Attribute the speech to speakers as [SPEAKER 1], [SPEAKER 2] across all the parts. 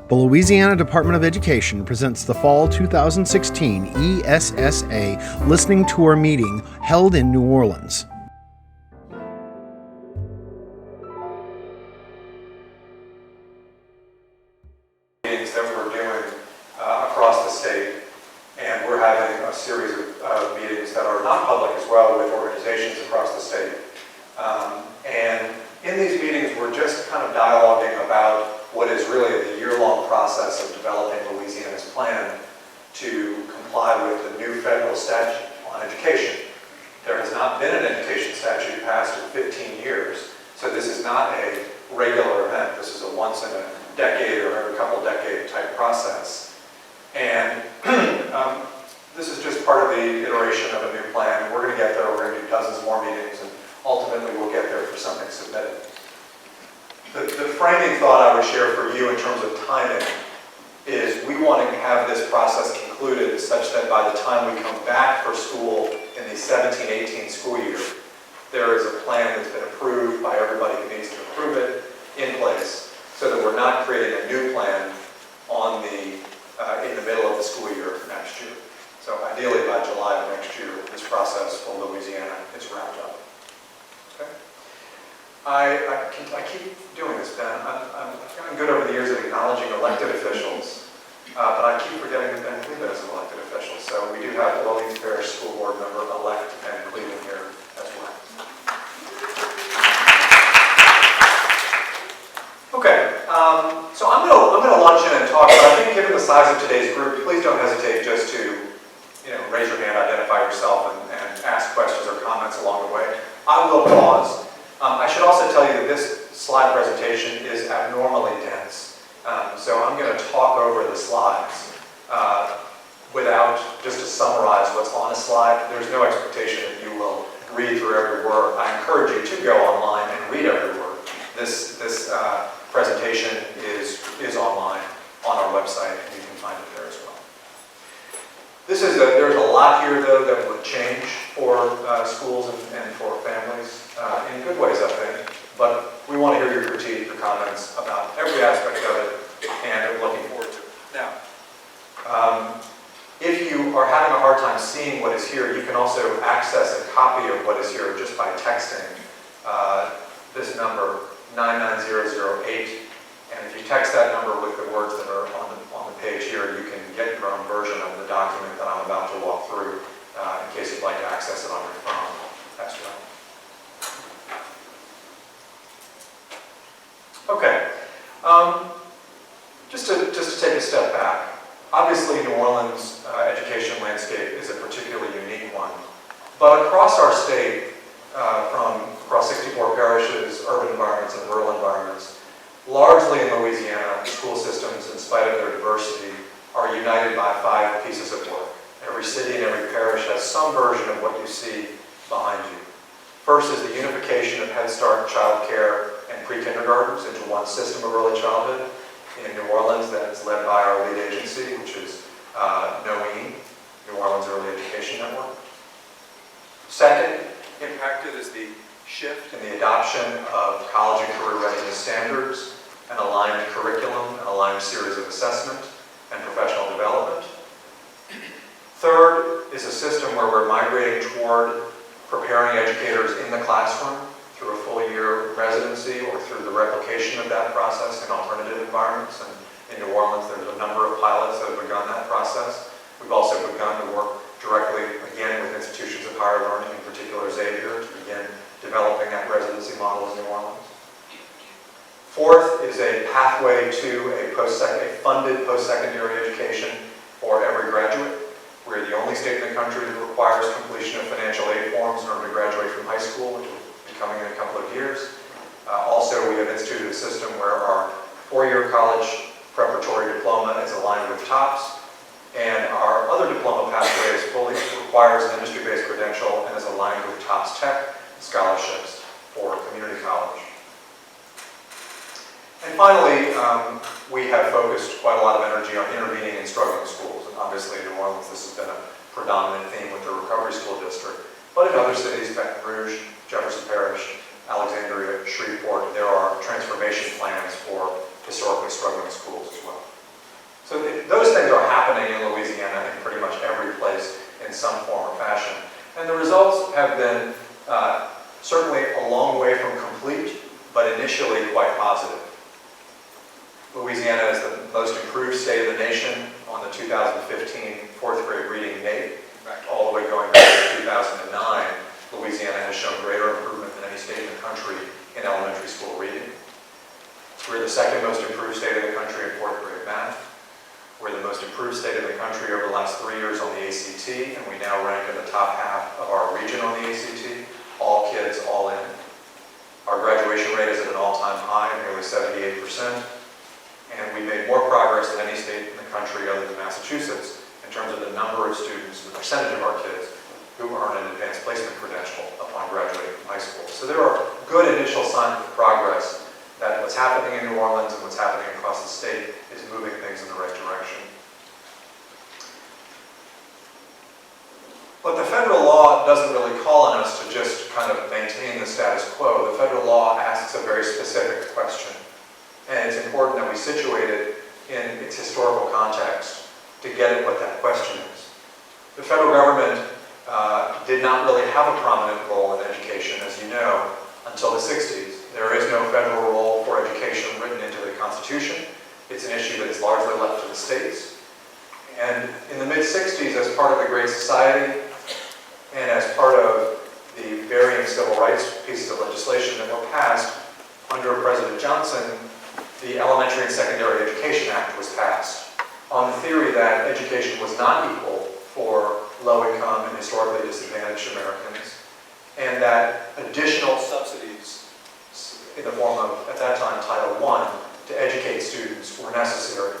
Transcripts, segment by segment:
[SPEAKER 1] The Louisiana Department of Education presents the Fall 2016 ESSA Listening Tour meeting held in New Orleans.
[SPEAKER 2] Meetings that we're doing across the state, and we're having a series of meetings that are not public as well with organizations across the state. And in these meetings, we're just kind of dialoguing about what is really the year-long process of developing Louisiana's plan to comply with the new federal statute on education. There has not been an education statute passed in 15 years, so this is not a regular event. This is a once in a decade or every couple decade type process. And this is just part of the iteration of a new plan. We're going to get there. We're going to do dozens more meetings, and ultimately we'll get there for something submitted. The framing thought I would share for you in terms of timing is we want to have this process concluded such that by the time we come back for school in the 17-18 school year, there is a plan that's been approved by everybody who needs to approve it in place, so that we're not creating a new plan on in the middle of the school year for next year. So ideally by July of next year, this process for Louisiana is wrapped up. Okay? I keep doing this, Ben. I've gotten good over the years at acknowledging elected officials, but I keep forgetting that Ben Cleveland is an elected official. So we do have Orleans Parish School Board member-elect Ben Cleveland here as well. Okay, so I'm gonna launch in and talk, but I think given the size of today's group, please don't hesitate just to raise your hand, identify yourself, and ask questions or comments along the way. I will pause. I should also tell you that this slide presentation is abnormally dense, so I'm going to talk over the slides without, just to summarize what's on a slide. There's no expectation that you will read through every word. I encourage you to go online and read every word. This presentation is online on our website, and you can find it there as well. There's a lot here, though, that would change for schools and for families in good ways, I think. But we want to hear your critique, your comments about every aspect of it, and we're looking forward to it. Now, if you are having a hard time seeing what is here, you can also access a copy of what is here just by texting this number, 99008. And if you text that number with the words that are on the page here, you can get your own version of the document that I'm about to walk through in case you'd like to access it on your phone as well. Okay, just to take a step back, obviously New Orleans' education landscape is a particularly unique one, but across our state, from across 64 parishes, urban environments, and rural environments, largely in Louisiana, school systems, in spite of their diversity, are united by 5 pieces of work. Every city and every parish has some version of what you see behind you. First is the unification of Head Start, child care, and pre-kindergartens into one system of early childhood. In New Orleans, that's led by our lead agency, which is NOEN, New Orleans Early Education Network. Second, impacted is the shift in the adoption of college and career readiness standards, an aligned curriculum, an aligned series of assessment, and professional development. Third is a system where we're migrating toward preparing educators in the classroom through a full-year residency or through the replication of that process in alternative environments. And in New Orleans, there's a number of pilots that have begun that process. We've also begun to work directly, again, with institutions of higher learning, in particular Xavier, to begin developing that residency model in New Orleans. Fourth is a pathway to a funded post-secondary education for every graduate. We're the only state in the country that requires completion of financial aid forms in order to graduate from high school, which will be coming in a couple of years. Also, we have instituted a system where our 4-year college preparatory diploma is aligned with TOPS, and our other diploma pathway requires an industry-based credential and is aligned with TOPS Tech scholarships for community college. And finally, we have focused quite a lot of energy on intervening in struggling schools. And obviously in New Orleans, this has been a predominant theme with the Recovery School District. But in other cities, Baton Rouge, Jefferson Parish, Alexandria, Shreveport, there are transformation plans for historically struggling schools as well. Louisiana is the most improved state of the nation on the 2015 fourth grade reading NAEP. In fact, all the way going back to 2009, Louisiana has shown greater improvement than any state in the country in elementary school reading. We're the second most improved state in the country in fourth grade math. We're the most improved state in the country over the last 3 years on the ACT, and we now rank in the top half of our region on the ACT. All kids, all in. Our graduation rate is at an all-time high, nearly 78%. And we made more progress than any state in the country other than Massachusetts in terms of the number of students, the percentage of our kids who earn an advanced placement credential upon graduating from high school. So there are good initial signs of progress that what's happening in New Orleans and what's happening across the state is moving things in the right direction. But the federal law doesn't really call on us to just kind of maintain the status quo. The federal law asks a very specific question. And it's important that we situate it in its historical context to get at what that question is. The federal government did not really have a prominent role in education, as you know, until the 60s. There is no federal role for education written into the Constitution. It's an issue that is largely left to the states. And in the mid-60s, as part of the Great Society, and as part of the varying civil rights pieces of legislation that were passed under President Johnson, the Elementary and Secondary Education Act was passed on the theory that education was not equal for low-income and historically disadvantaged Americans, and that additional subsidies in the form of, at that time, Title I, to educate students were necessary,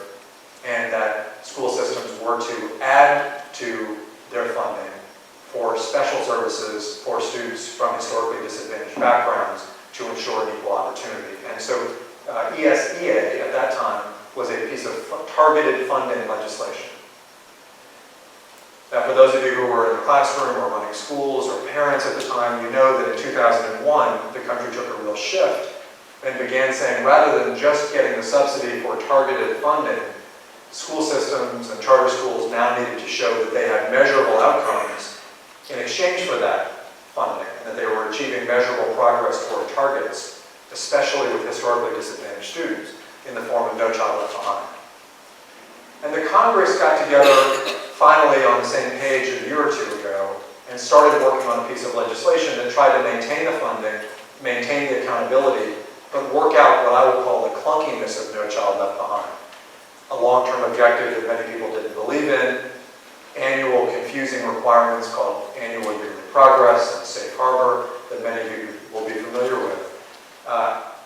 [SPEAKER 2] and that school systems were to add to their funding for special services for students from historically disadvantaged backgrounds to ensure equal opportunity. And so ESSA at that time was a piece of targeted funding legislation. Now, for those of you who were in the classroom or running schools or parents at the time, you know that in 2001, the country took a real shift and began saying, rather than just getting the subsidy for targeted funding, school systems and charter schools now needed to show that they had measurable outcomes in exchange for that funding, and that they were achieving measurable progress toward targets, especially with historically disadvantaged students, in the form of No Child Left Behind. And the Congress got together finally on the same page a year or two ago and started working on a piece of legislation that tried to maintain the funding, maintain the accountability, but work out what I would call the clunkiness of No Child Left Behind. A long-term objective that many people didn't believe in, annual confusing requirements called annual yearly progress and safe harbor that many of you will be familiar with.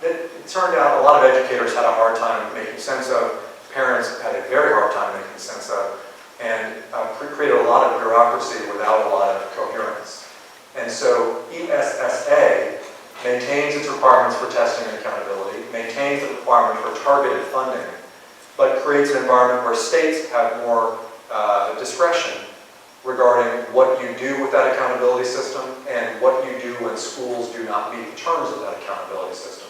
[SPEAKER 2] It turned out a lot of educators had a hard time making sense of, parents had a very hard time making sense of, and created a lot of bureaucracy without a lot of coherence. And so ESSA maintains its requirements for testing and accountability, maintains the requirement for targeted funding, but creates an environment where states have more discretion regarding what you do with that accountability system and what you do when schools do not meet the terms of that accountability system.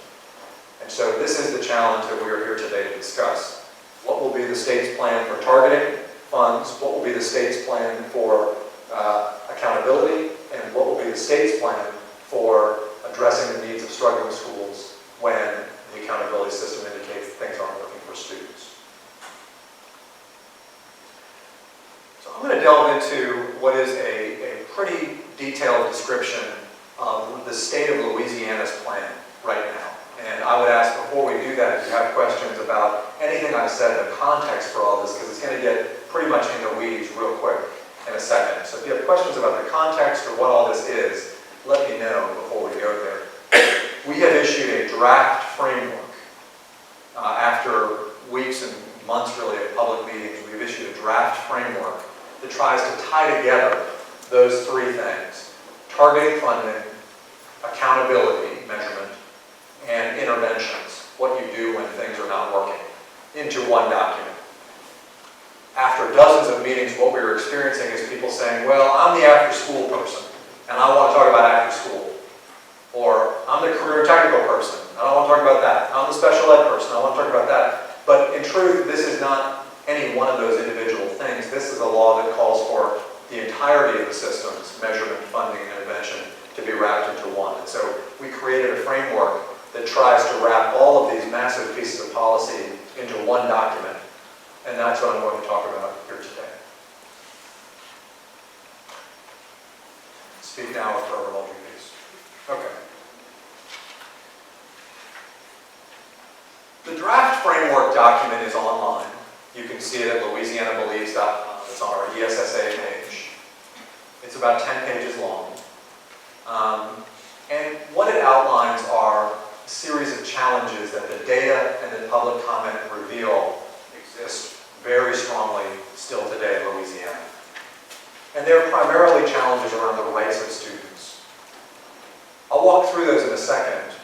[SPEAKER 2] And so this is the challenge that we are here today to discuss. What will be the state's plan for targeting funds? What will be the state's plan for accountability? And what will be the state's plan for addressing the needs of struggling schools when the accountability system indicates things aren't working for students? So I'm going to delve into what is a pretty detailed description of the state of Louisiana's plan right now. And I would ask, before we do that, if you have questions about anything I've said, the context for all this, because it's going to get pretty much in the weeds real quick in a second. So if you have questions about the context or what all this is, let me know before we go there. We have issued a draft framework. After weeks and months, really, of public meetings, we've issued a draft framework that tries to tie together those three things: targeting funding, accountability measurement, and interventions, what you do when things are not working, into one document. After dozens of meetings, what we were experiencing is people saying, well, I'm the after-school person, and I want to talk about after-school. Or, I'm the career technical person, and I want to talk about that. I'm the special ed person, I want to talk about that. But in truth, this is not any one of those individual things. This is a law that calls for the entirety of the systems, measurement, funding, and intervention, to be wrapped into one. And so we created a framework that tries to wrap all of these massive pieces of policy into one document. And that's what I'm going to talk about here today. Speak now or forever hold your peace. Okay. The draft framework document is online. You can see it at louisianabelieves.com. It's on our ESSA page. It's about 10 pages long. And what it outlines are a series of challenges that the data and the public comment reveal exist very strongly still today in Louisiana. And they're primarily challenges around the rights of students. I'll walk through those in a second.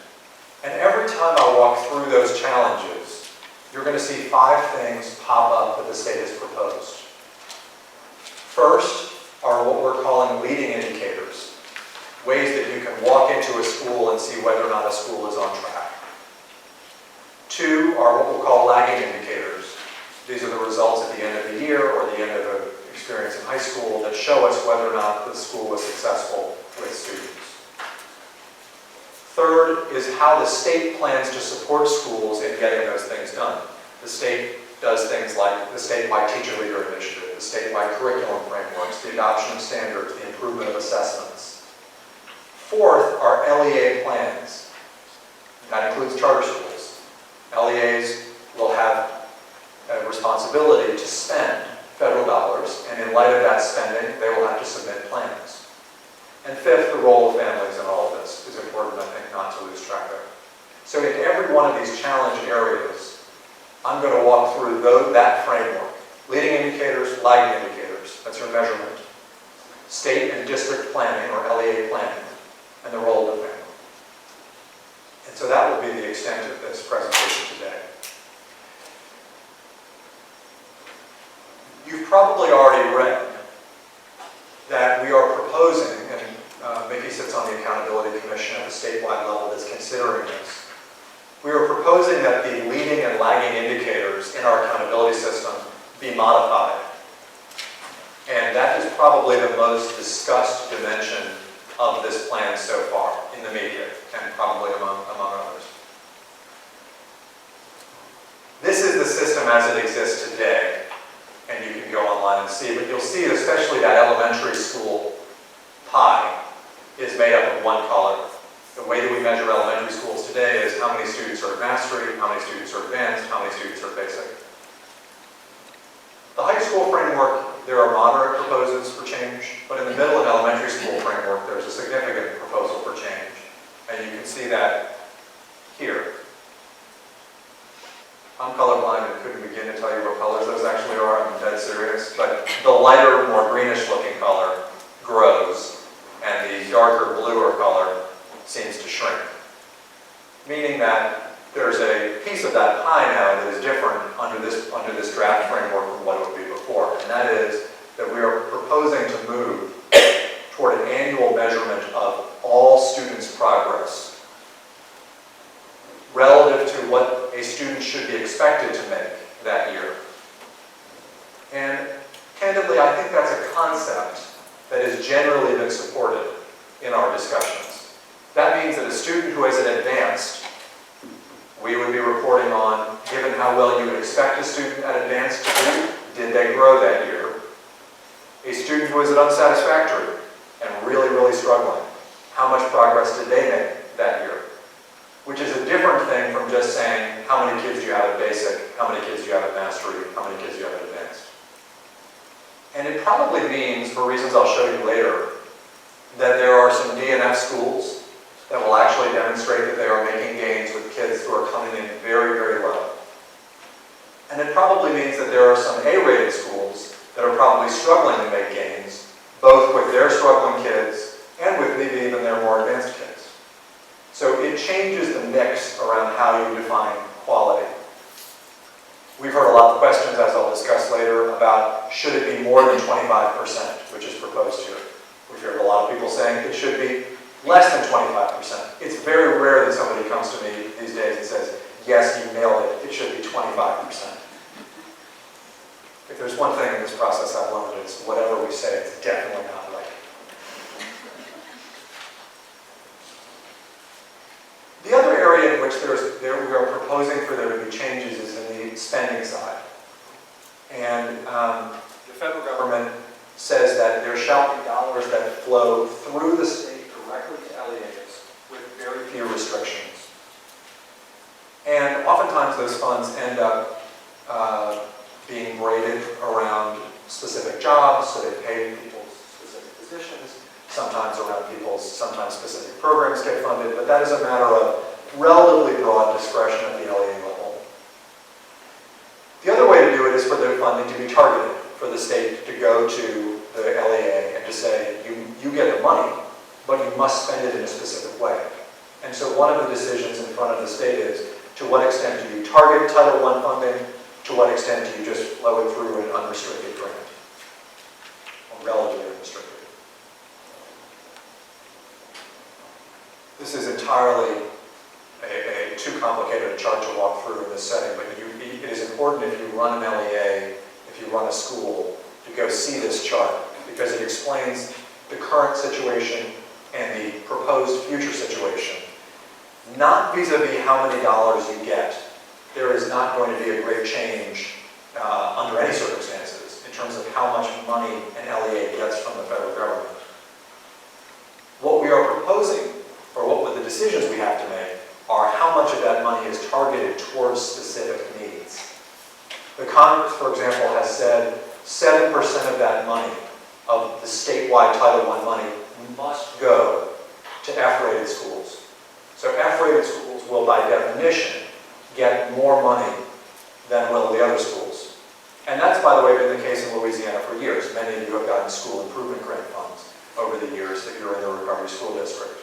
[SPEAKER 2] And every time I walk through those challenges, you're going to see 5 things pop up that the state has proposed. First are what we're calling leading indicators, ways that you can walk into a school and see whether or not a school is on track. 2 are what we'll call lagging indicators. These are the results at the end of the year or the end of an experience in high school that show us whether or not the school was successful with students. Third is how the state plans to support schools in getting those things done. The state does things like the statewide teacher leader initiative, the statewide curriculum frameworks, the adoption of standards, the improvement of assessments. Fourth are LEA plans. That includes charter schools. LEAs will have a responsibility to spend federal dollars, and in light of that spending, they will have to submit plans. And fifth, the role of families in all of this is important, I think, not to lose track of. So in every one of these challenge areas, I'm going to walk through that framework. Leading indicators, lagging indicators, that's your measurement. State and district planning, or LEA planning, and the role of the family. And so that will be the extent of this presentation today. You've probably already read that we are proposing, and Mickey sits on the Accountability Commission at the statewide level that's considering this. We are proposing that the leading and lagging indicators in our accountability system be modified. And that is probably the most discussed dimension of this plan so far in the media, and probably among others. This is the system as it exists today. And you can go online and see, but you'll see especially that elementary school pie is made up of one color. The way that we measure elementary schools today is how many students are at mastery, how many students are advanced, how many students are basic. The high school framework, there are moderate proposals for change, but in the middle and elementary school framework, there's a significant proposal for change. And you can see that here. I'm colorblind and couldn't begin to tell you what colors those actually are. I'm dead serious. But the lighter, more greenish looking color grows, and the darker, bluer color seems to shrink. Meaning that there's a piece of that pie now that is different under this draft framework from what it would be before. And that is that we are proposing to move toward an annual measurement of all students' progress relative to what a student should be expected to make that year. And candidly, I think that's a concept that has generally been supported in our discussions. That means that a student who is at advanced, we would be reporting on, given how well you would expect a student at advanced to do, did they grow that year? A student who is at unsatisfactory and really, really struggling, how much progress did they make that year? Which is a different thing from just saying, how many kids do you have at basic, how many kids do you have at mastery, how many kids do you have at advanced. And it probably means, for reasons I'll show you later, that there are some DNF schools that will actually demonstrate that they are making gains with kids who are coming in very, very low. And it probably means that there are some A-rated schools that are probably struggling to make gains, both with their struggling kids and with maybe even their more advanced kids. So it changes the mix around how you define quality. We've heard a lot of questions, as I'll discuss later, about should it be more than 25%, which is proposed here. We've heard a lot of people saying it should be less than 25%. It's very rare that somebody comes to me these days and says, yes, you nailed it, it should be 25%. If there's one thing in this process I've learned, it's whatever we say, it's definitely not right. The other area in we are proposing for there to be changes is in the spending side. And the federal government says that there shall be dollars that flow through the state directly to LEAs with very few restrictions. And oftentimes those funds end up being graded around specific jobs, so they pay people's specific positions, sometimes around sometimes specific programs get funded, but that is a matter of relatively broad discretion at the LEA level. The other way to do it is for the funding to be targeted, for the state to go to the LEA and to say, you get the money, but you must spend it in a specific way. And so one of the decisions in front of the state is, to what extent do you target Title I funding? To what extent do you just flow it through an unrestricted grant? Or relatively unrestricted. This is entirely too complicated a chart to walk through in this setting, but it is important if you run an LEA, if you run a school, to go see this chart, because it explains the current situation and the proposed future situation. Not vis-a-vis how many dollars you get. There is not going to be a great change under any circumstances in terms of how much money an LEA gets from the federal government. What we are proposing, or what the decisions we have to make, are how much of that money is targeted towards specific needs. The Congress, for example, has said 7% of that money, of the statewide Title I money, must go to F-rated schools. So F-rated schools will, by definition, get more money than will the other schools. And that's, by the way, been the case in Louisiana for years. Many of you have gotten school improvement grant funds over the years if you're in the recovery school district.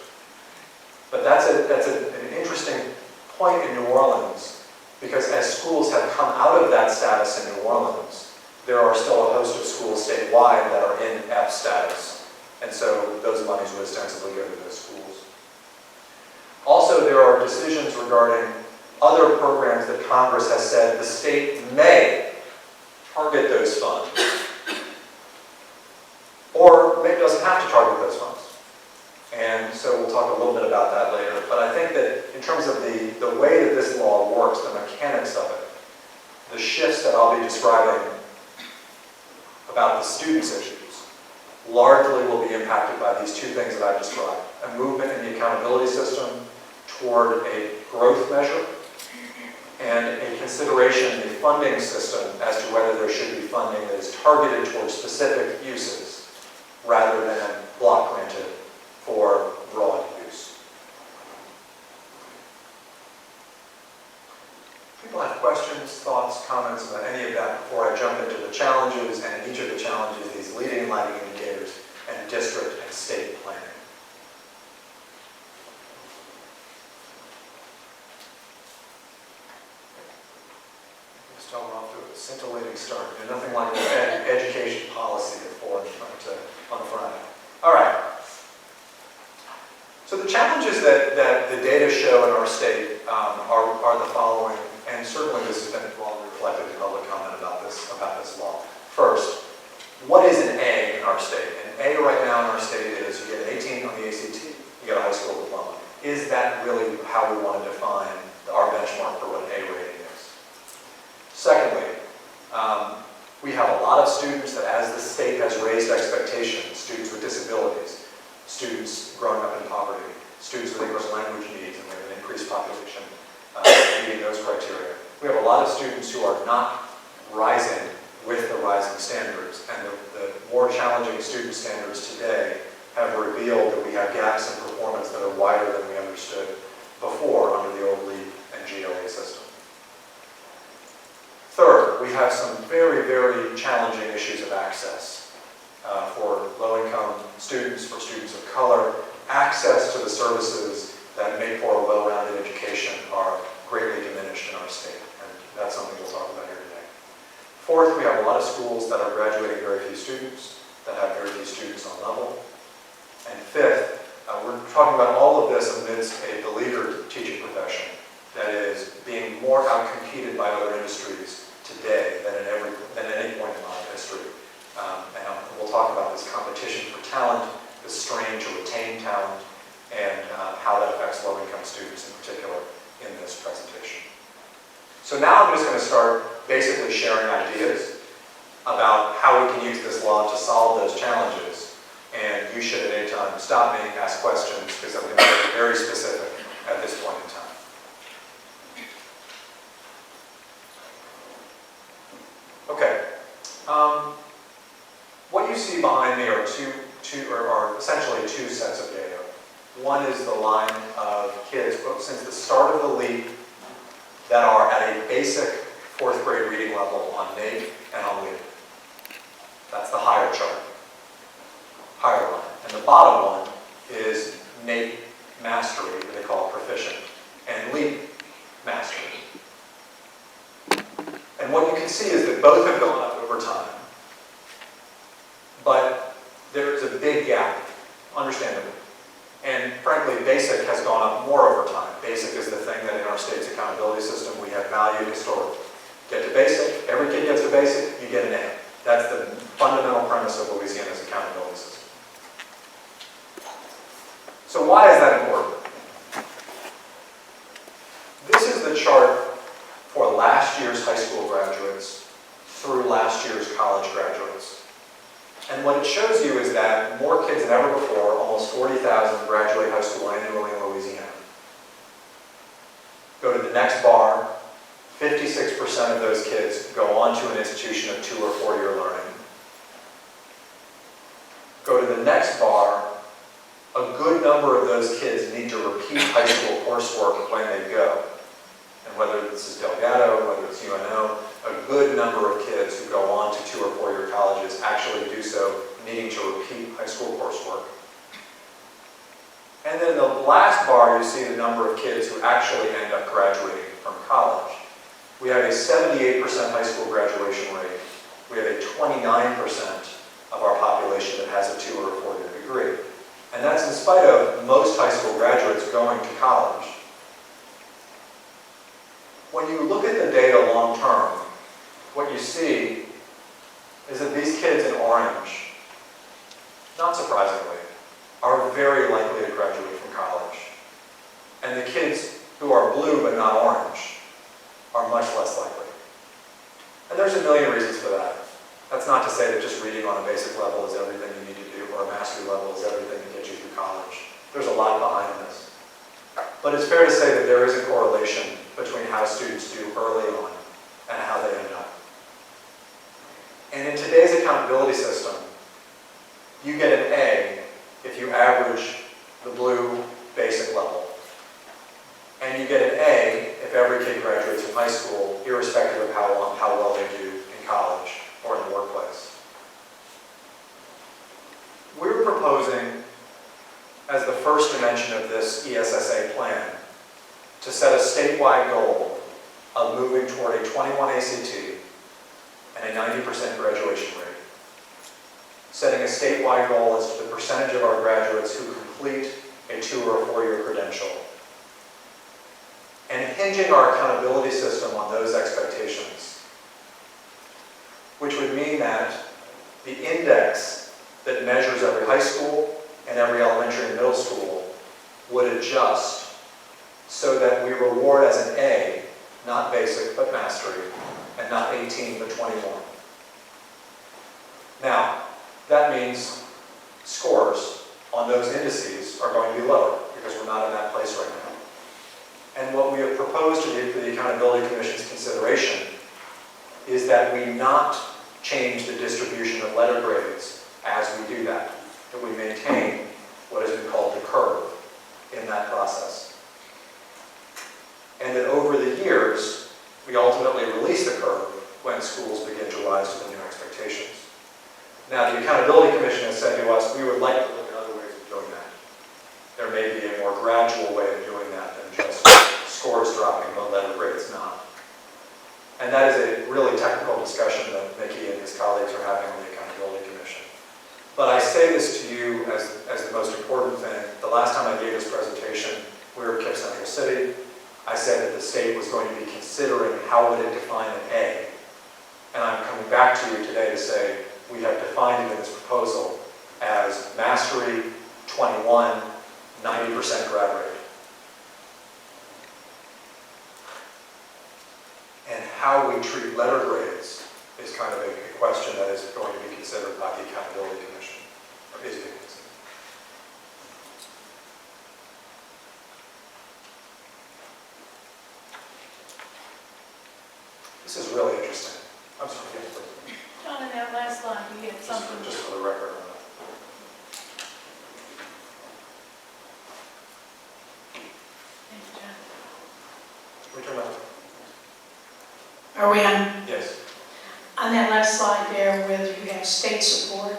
[SPEAKER 2] But that's an interesting point in New Orleans, because as schools have come out of that status in New Orleans, there are still a host of schools statewide that are in F status. And so those monies would ostensibly go to those schools. Also, there are decisions regarding other programs that Congress has said the state may target those funds, or it doesn't have to target those funds. And so we'll talk a little bit about that later. But I think that in terms of the way that this law works, the mechanics of it, the shifts that I'll be describing about the students' issues, largely will be impacted by these two things that I've described. A movement in the accountability system toward a growth measure, and a consideration in the funding system as to whether there should be funding that is targeted towards specific uses rather than block granted for broad use. People have questions, thoughts, comments about any of that before I jump into the challenges, and each of the challenges, these leading and lagging indicators, and district and state planning. We're off to a scintillating start. There's nothing like an education policy on the front end. All right. So the challenges that the data show in our state are the following, and certainly this has been well reflected in public comment about this law. First, what is an A in our state? An A right now in our state is you get an 18 on the ACT, you get a high school diploma. Is that really how we want to define our benchmark for what an A rating is? Secondly, we have a lot of students that, as the state has raised expectations, students with disabilities, students growing up in poverty, students with English language needs, and we have an increased population meeting those criteria. We have a lot of students who are not rising with the rising standards, and the more challenging student standards today have revealed that we have gaps in performance that are wider than we understood before under the old LEAP and GLA system. Third, we have some very, very challenging issues of access for low-income students, for students of color. Access to the services that make for a well-rounded education are greatly diminished in our state, and that's something we'll talk about here today. Fourth, we have a lot of schools that are graduating very few students, that have very few students on level. And fifth, we're talking about all of this amidst a beleaguered teaching profession that is being more outcompeted by other industries today than at any point in modern history. And we'll talk about this competition for talent, this strain to retain talent, and how that affects low-income students in particular in this presentation. I'm just going to start basically sharing ideas about how we can use this law to solve those challenges. And you should at any time stop me, ask questions, because I'm going to get very specific at this point in time. Okay. What you see behind me are essentially two sets of data. One is the line of kids since the start of the leap that are at a basic fourth grade reading level on NAEP and on LEAP. That's the higher chart, higher line. And the bottom one is NAEP mastery, what they call proficient, and LEAP mastery. And what you can see is that both have gone up over time. But there is a big gap, understandably. And frankly, basic has gone up more over time. Basic is the thing that in our state's accountability system we have valued historically. Get to basic, every kid gets to basic, you get an A. That's the fundamental premise of Louisiana's accountability system. So why is that important? This is the chart for last year's high school graduates through last year's college graduates. And what it shows you is that more kids than ever before, almost 40,000 graduate high school annually in Louisiana. Go to the next bar, 56% of those kids go on to an institution of 2 or 4 year learning. Go to the next bar, a good number of those kids need to repeat high school coursework when they go. And whether this is Delgado, whether it's UNO, a good number of kids who go on to 2 or 4 year colleges actually do so needing to repeat high school coursework. And then in the last bar, you see the number of kids who actually end up graduating from college. We have a 78% high school graduation rate. We have a 29% of our population that has a 2 or a 4 year degree. And that's in spite of most high school graduates going to college. When you look at the data long term, what you see is that these kids in orange, not surprisingly, are very likely to graduate from college. And the kids who are blue but not orange are much less likely. And there's a million reasons for that. That's not to say that just reading on a basic level is everything you need to do, or a mastery level is everything to get you through college. There's a lot behind this. But it's fair to say that there is a correlation between how students do early on and how they end up. And in today's accountability system, you get an A if you average the blue basic level. And you get an A if every kid graduates from high school, irrespective of how well they do in college or in the workplace. We're proposing, as the first dimension of this ESSA plan, to set a statewide goal of moving toward a 21 ACT and a 90% graduation rate. Setting a statewide goal as to the percentage of our graduates who complete a 2 or a 4 year credential. And hinging our accountability system on those expectations, which would mean that the index that measures every high school and every elementary and middle school would adjust so that we reward as an A, not basic but mastery, and not 18 but 21. Now, that means scores on those indices are going to be lower because we're not in that place right now. And what we have proposed for the Accountability Commission's consideration is that we not change the distribution of letter grades as we do that we maintain what has been called the curve in that process. And that over the years, we ultimately release the curve when schools begin to rise to the new expectations. Now, the Accountability Commission has said to us, we would like to look at other ways of doing that. There may be a more gradual way of doing that than just scores dropping but letter grades not. And that is a really technical discussion that Mickey and his colleagues are having on the Accountability Commission. But I say this to you as the most important thing. The last time I gave this presentation, we were at Kip Central City. I said that the state was going to be considering how would it define an A. And I'm coming back to you today to say we have defined it in this proposal as mastery 21, 90% grad rate. And how how we treat letter grades is kind of a question that is going to be considered by the Accountability Commission, or is being considered. This is really interesting. I'm sorry, yes, please.
[SPEAKER 3] John, in that last line, you had something.
[SPEAKER 2] Just for the record.
[SPEAKER 3] Thank you, John.
[SPEAKER 2] Return that.
[SPEAKER 4] Are we on?
[SPEAKER 2] Yes.
[SPEAKER 4] On that last slide there where you have state support,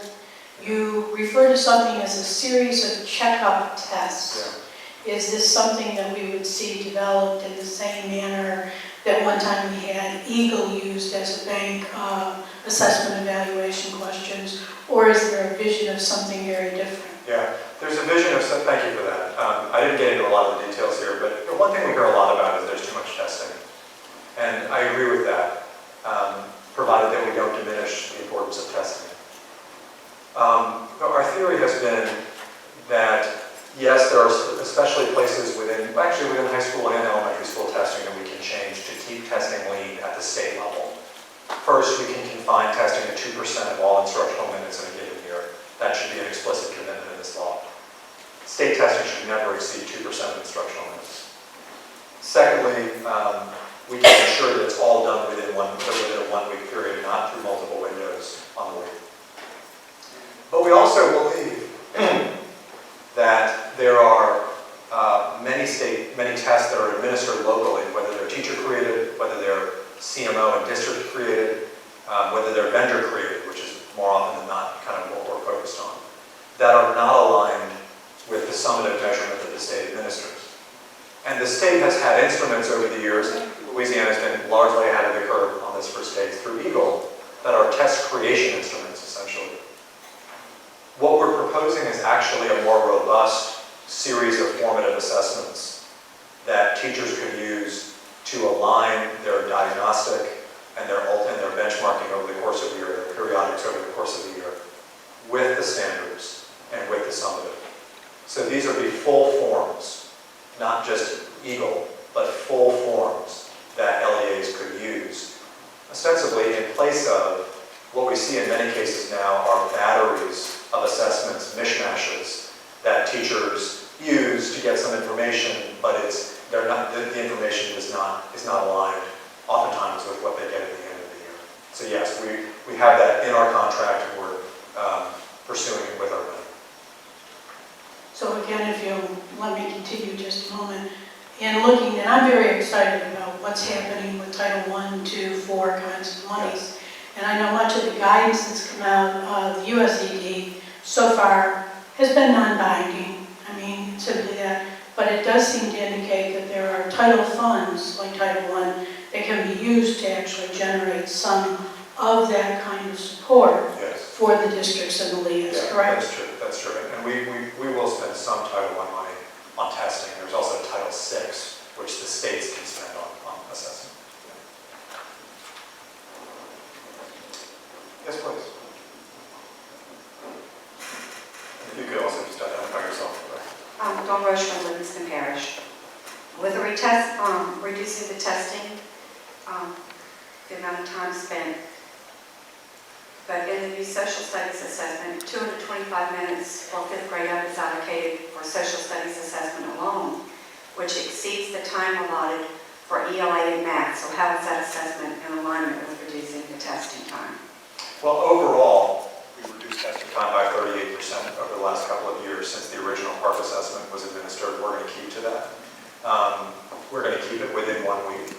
[SPEAKER 4] you refer to something as a series of checkup tests.
[SPEAKER 2] Yeah.
[SPEAKER 4] Is this something that we would see developed in the same manner that one time we had Eagle used as a bank assessment evaluation questions, or is there a vision of something very different?
[SPEAKER 2] Yeah, there's a vision of, thank you for that. I didn't get into a lot of the details here, but the one thing we hear a lot about is there's too much testing. And I agree with that, provided that we don't diminish the importance of testing. Our theory has been that, yes, there are especially places within high school and elementary school testing that we can change to keep testing lean at the state level. First, we can confine testing to 2% of all instructional minutes in a given year. That should be an explicit commitment in this law. State testing should never exceed 2% of instructional minutes. Secondly, we can ensure that it's all done within a 1-week period, not through multiple windows on the week. But we also believe that there are many tests that are administered locally, whether they're teacher created, whether they're CMO and district created, whether they're vendor created, which is more often than not kind of what we're focused on, that are not aligned with the summative measurement that the state administers. And the state has had instruments over the years, and Louisiana has been largely ahead of the curve on this for states through EAGLE, that are test creation instruments, essentially. What we're proposing is actually a more robust series of formative assessments that teachers could use to align their diagnostic and their benchmarking over the course of the year, their periodics over the course of the year, with the standards and with the summative. So these would be full forms, not just EAGLE, but full forms that LEAs could use, ostensibly in place of what we see in many cases now are batteries of assessments, mishmashes, that teachers use to get some information, but the information is not aligned oftentimes with what they get at the end of the year. So yes, we have that in our contract, and we're pursuing it with our money.
[SPEAKER 4] So again, if you'll let me continue just a moment, and I'm very excited about what's happening with Title I, II, IV kinds of monies. And I know much of the guidance that's come out of the USED so far has been non-binding. I mean, simply that. But it does seem to indicate that there are title funds, like Title I, that can be used to actually generate some of that kind of support for the districts and the LEAs, correct?
[SPEAKER 2] That's true. And we will spend some Title I money on testing. There's also Title VI, which the states can spend on assessment. Yes, please. If you could also just identify yourself.
[SPEAKER 5] Dawn Roche from Livingston Parish. With reducing the testing, the amount of time spent, but in the new social studies assessment, 225 minutes for 5th grade up is allocated for social studies assessment alone, which exceeds the time allotted for ELA and math. So how is that assessment in alignment with reducing the testing time?
[SPEAKER 2] Well, overall, we reduced testing time by 38% over the last couple of years since the original PARC assessment was administered. We're going to keep to that. We're going to keep it within 1 week.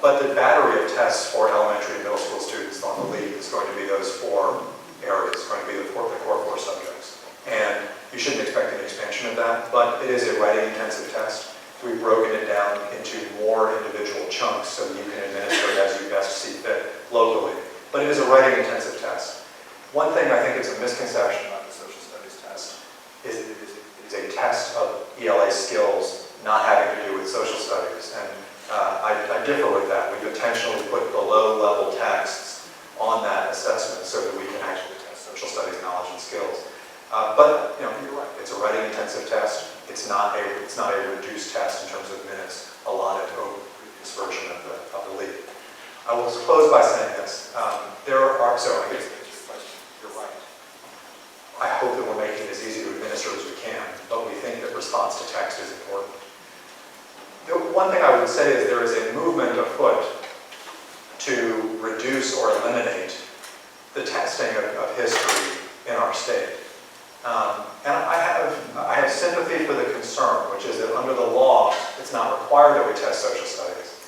[SPEAKER 2] But the battery of tests for elementary and middle school students on the LEAD is going to be those 4 areas. It's going to be the core 4 subjects. And you shouldn't expect an expansion of that, but it is a writing-intensive test. We've broken it down into more individual chunks so that you can administer it as you best see fit locally. But it is a writing-intensive test. One thing I think is a misconception about the social studies test is it is a test of ELA skills not having to do with social studies. And I differ with that. We've intentionally put below-level texts on that assessment so that we can actually test social studies knowledge and skills. But you're right. It's a writing-intensive test. It's not a reduced test in terms of minutes allotted over the previous version of the LEAD. I will close by saying this. So I guess that's your question. You're right. I hope that we're making it as easy to administer as we can, but we think that response to text is important. The one thing I would say is there is a movement afoot to reduce or eliminate the testing of history in our state. And I have sympathy for the concern, which is that under the law, it's not required that we test social studies.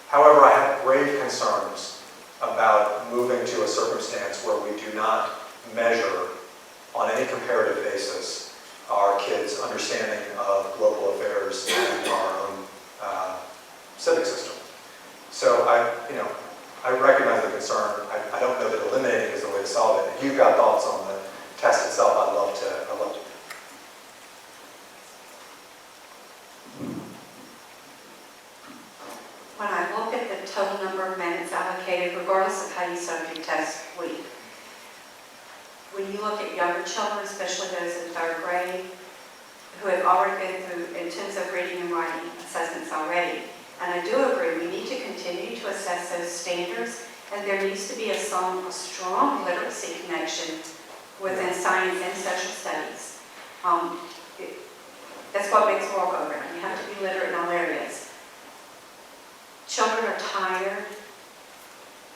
[SPEAKER 2] However, I have grave concerns about moving to a circumstance where we do not measure on any comparative basis our kids' understanding of global affairs and our own civic system. So I recognize the concern. I don't know that eliminating is the way to solve it. If you've got thoughts on the test itself, I'd love to.
[SPEAKER 5] When I look at the total number of minutes allocated, regardless of how you subject test week, when you look at younger children, especially those in 3rd grade, who have already been through intensive reading and writing assessments already, and I do agree, we need to continue to assess those standards, and there needs to be a strong literacy connection within science and social studies. That's what makes the world go round. You have to be literate in all areas. Children are tired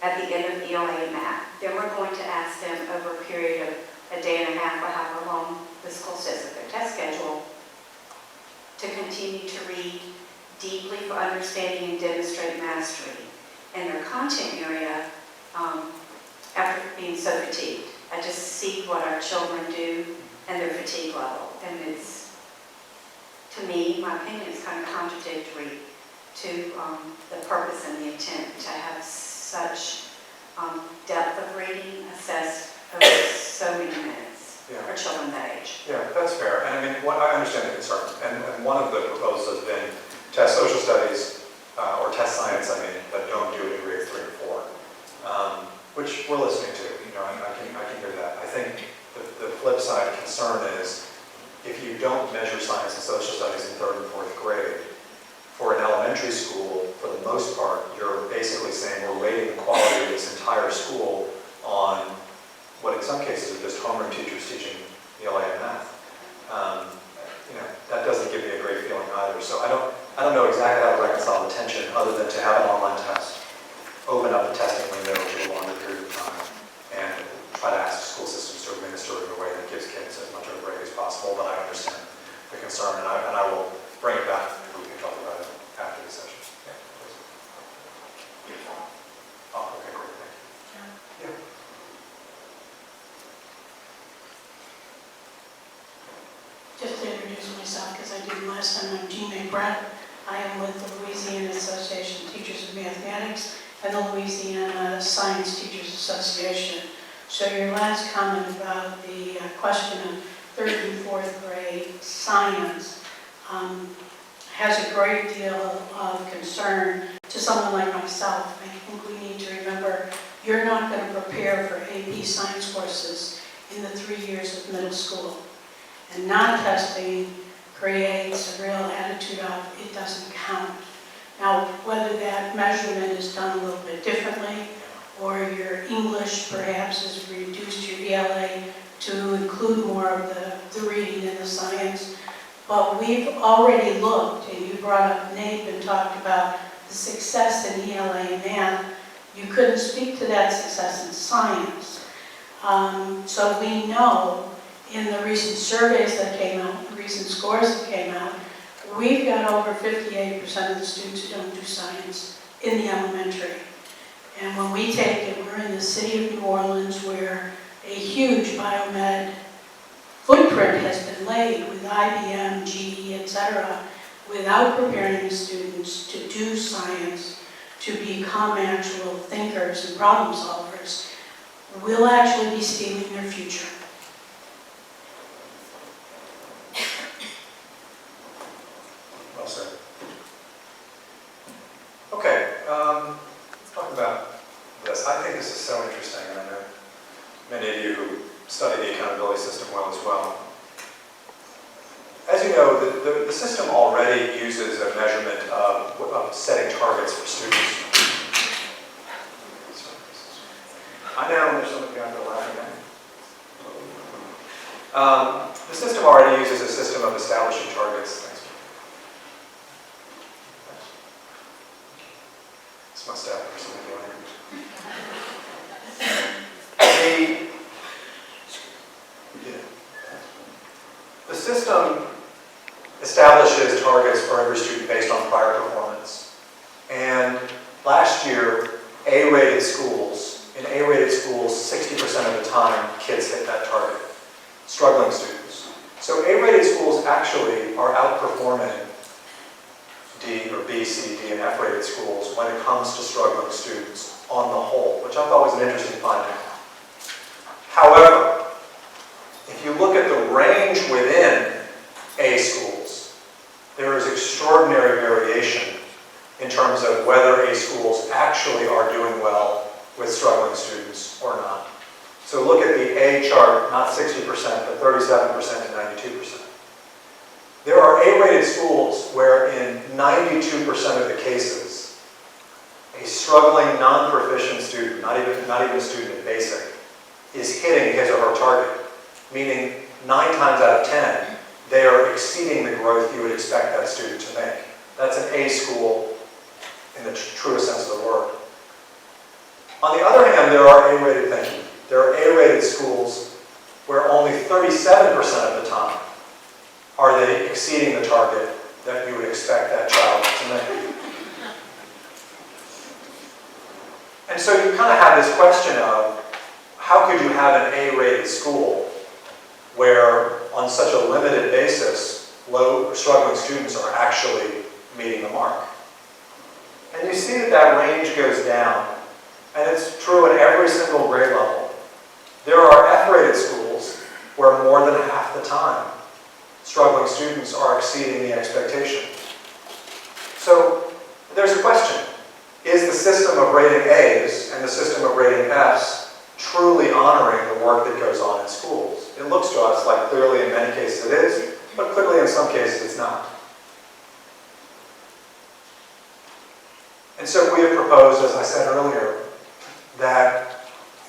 [SPEAKER 5] at the end of ELA and math. Then we're going to ask them over a period of a day and a half or however long the school says at their test schedule to continue to read deeply for understanding and demonstrate mastery in their content area after being so fatigued. I just see what our children do and their fatigue level. And it's, to me, my opinion is kind of contradictory to the purpose and the intent to have such depth of reading assessed over so many minutes for children that age.
[SPEAKER 2] Yeah, that's fair. And I mean, I understand the concern. And one of the proposals has been test social studies or test science, but don't do it in grades 3 and 4, which we're listening to. I can hear that. I think the flip side concern is if you don't measure science and social studies in 3rd and 4th grade, for an elementary school, for the most part, you're basically saying we're rating the quality of this entire school on what in some cases are just homeroom teachers teaching ELA and math. That doesn't give me a great feeling either. So I don't know exactly how to reconcile the tension other than to have an online test, open up the testing window for a longer period of time, and try to ask school systems to administer it in a way that gives kids as much of a break as possible. But I understand the concern, and I will bring it back. We can talk about it after the session. Yeah, please. Oh, okay, great. Thank you. Yeah.
[SPEAKER 4] Just to introduce myself, because I didn't last time, I'm Jean McBride. I am with the Louisiana Association of Teachers of Mathematics and the Louisiana Science Teachers Association. So your last comment about the question of 3rd and 4th grade science has a great deal of concern to someone like myself. I think we need to remember you're not going to prepare for AP science courses in the 3 years of middle school. And not testing creates a real attitude of it doesn't count. Now, whether that measurement is done a little bit differently, or your English perhaps has reduced your ELA to include more of the reading and the science, but we've already looked, and you brought up NAEP and talked about the success in ELA and math. You couldn't speak to that success in science. So we know in the recent surveys that came out, the recent scores that came out, we've got over 58% of the students who don't do science in the elementary. And when we take it, we're in the city of New Orleans where a huge biomed footprint has been laid with IBM, GE, etc., without preparing the students to do science, to become actual thinkers and problem solvers. We'll actually be stealing their future.
[SPEAKER 2] Well said. Okay, let's talk about this. I think this is so interesting, and I know many of you who study the accountability system well as well. As you know, the system already uses a measurement of setting targets for students. I know there's some of you out there laughing at me. The system already uses a system of establishing targets. Thanks. It's my staff person doing it. The system establishes targets for every student based on prior performance. And last year, A-rated schools, in A-rated schools, 60% of the time, kids hit that target. Struggling students. So A-rated schools actually are outperforming D or B, C, D, and F-rated schools when it comes to struggling students on the whole, which I thought was an interesting finding. However, if you look at the range within A schools, there is extraordinary variation in terms of whether A schools actually are doing well with struggling students or not. So look at the A chart, not 60%, but 37% and 92%. There are A-rated schools where in 92% of the cases, a struggling non-proficient student, not even a student in basic, is hitting his or her target, meaning 9 times out of 10, they are exceeding the growth you would expect that student to make. That's an A school in the truest sense of the word. On the other hand, there are A-rated thinking. There are A-rated schools where only 37% of the time are they exceeding the target that you would expect that child to make. And so you kind of have this question of, how could you have an A-rated school where, on such a limited basis, low or struggling students are actually meeting the mark? And you see that that range goes down, and it's true in every single grade level. There are F-rated schools where more than half the time, struggling students are exceeding the expectation. So there's a question. Is the system of rating A's and the system of rating F's truly honoring the work that goes on in schools? It looks to us like clearly in many cases it is, but clearly in some cases it's not. And so we have proposed, as I said earlier, that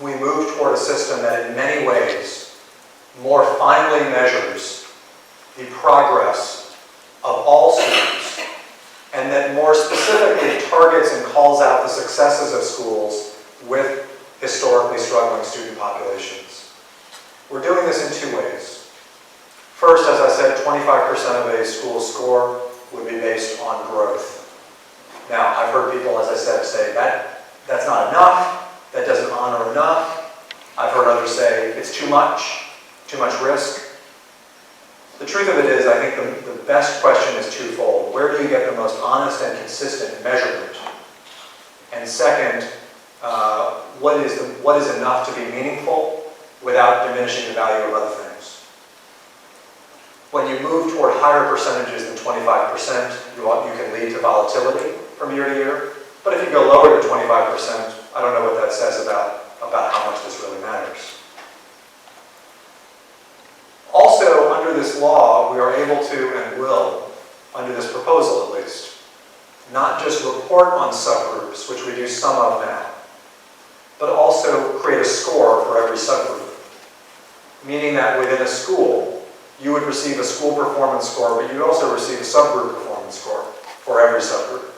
[SPEAKER 2] we move toward a system that in many ways more finely measures the progress of all students, and that more specifically targets and calls out the successes of schools with historically struggling student populations. We're doing this in 2 ways. First, as I said, 25% of a school's score would be based on growth. Now, I've heard people, as I said, say that's not enough, that doesn't honor enough. I've heard others say it's too much risk. The truth of it is, I think the best question is twofold. Where do you get the most honest and consistent measurement? And second, what is enough to be meaningful without diminishing the value of other things? When you move toward higher percentages than 25%, you can lead to volatility from year to year. But if you go lower than 25%, I don't know what that says about how much this really matters. Also, under this law, we are able to, and will, under this proposal at least, not just report on subgroups, which we do some of now, but also create a score for every subgroup. Meaning that within a school, you would receive a school performance score, but you'd also receive a subgroup performance score for every subgroup.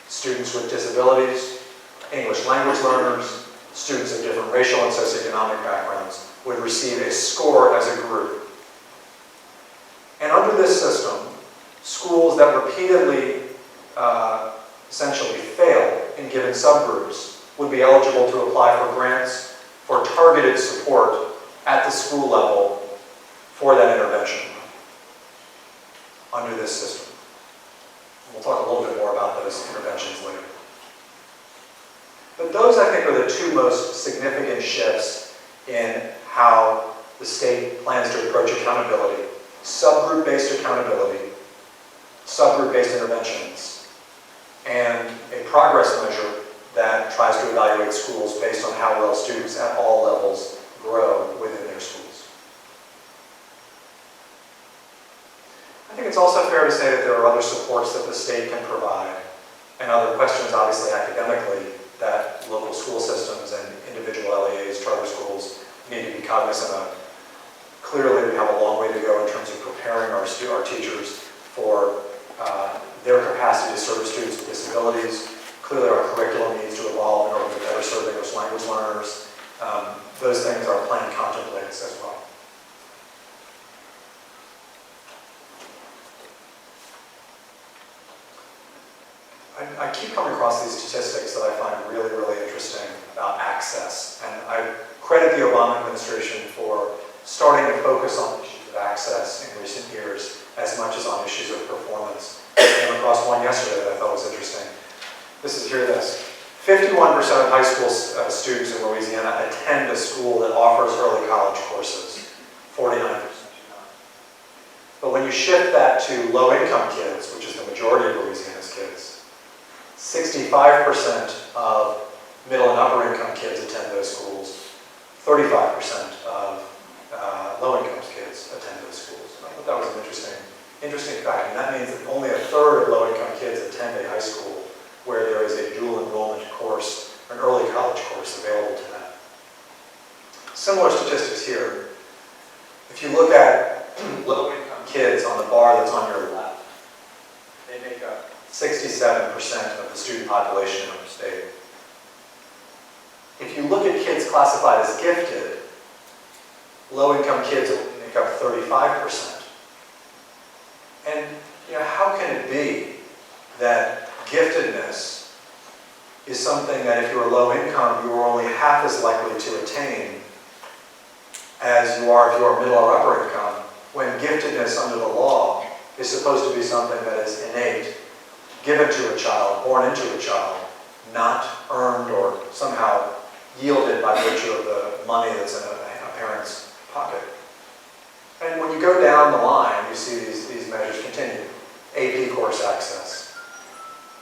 [SPEAKER 2] Students with disabilities, English language learners, students of different racial and socioeconomic backgrounds would receive a score as a group. And under this system, schools that repeatedly essentially fail in given subgroups would be eligible to apply for grants for targeted support at the school level for that intervention under this system. We'll talk a little bit more about those interventions later. But those, I think, are the 2 most significant shifts in how the state plans to approach accountability. Subgroup-based accountability, subgroup-based interventions, and a progress measure that tries to evaluate schools based on how well students at all levels grow within their schools. I think it's also fair to say that there are other supports that the state can provide, and other questions, obviously, academically, that local school systems and individual cognizant of. Clearly, we have a long way to go in terms of preparing our teachers for their capacity to serve students with disabilities. Clearly, our curriculum needs to evolve in order to better serve English language learners. Those things our plan contemplates as well. I keep coming across these statistics that I find really, really interesting about access. And I credit the Obama administration for starting to focus on issues of access in recent years as much as on issues of performance. I came across one yesterday that I thought was interesting. Hear this. 51% of high school students in Louisiana attend a school that offers early college courses. 49% do not. But when you shift that to low-income kids, which is the majority of Louisiana's kids, 65% of middle and upper-income kids attend those schools. 35% of low-income kids attend those schools. I thought that was an interesting fact. And that means that only a third of low-income kids attend a high school where there is a dual enrollment course, an early college course available to them. Similar statistics here. If you look at low-income kids on the bar that's on your left, they make up 67% of the student population in our state. If you look at kids classified as gifted, low-income kids make up 35%. And how can it be that giftedness is something that if you're low income, you are only half as likely to attain as you are if you are middle or upper income, when giftedness under the law is supposed to be something that is innate, given to a child, born into a child, not earned or somehow yielded by virtue of the money that's in a parent's pocket. And when you go down the line, you see these measures continue. AP course access.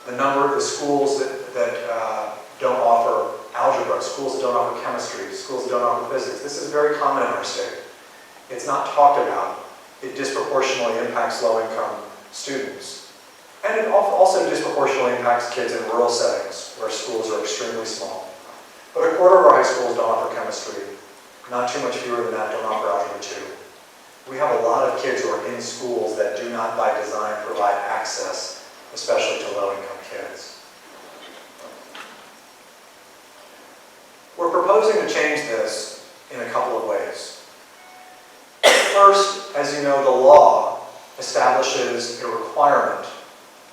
[SPEAKER 2] The number of the schools that don't offer algebra, schools that don't offer chemistry, schools that don't offer physics. This is very common in our state. It's not talked about. It disproportionately impacts low-income students. And it also disproportionately impacts kids in rural settings where schools are extremely small. But a quarter of our high schools don't offer chemistry. Not too much fewer than that don't offer algebra 2. We have a lot of kids who are in schools that do not by design provide access, especially to low-income kids. We're proposing to change this in a couple of ways. First, as you know, the law establishes a requirement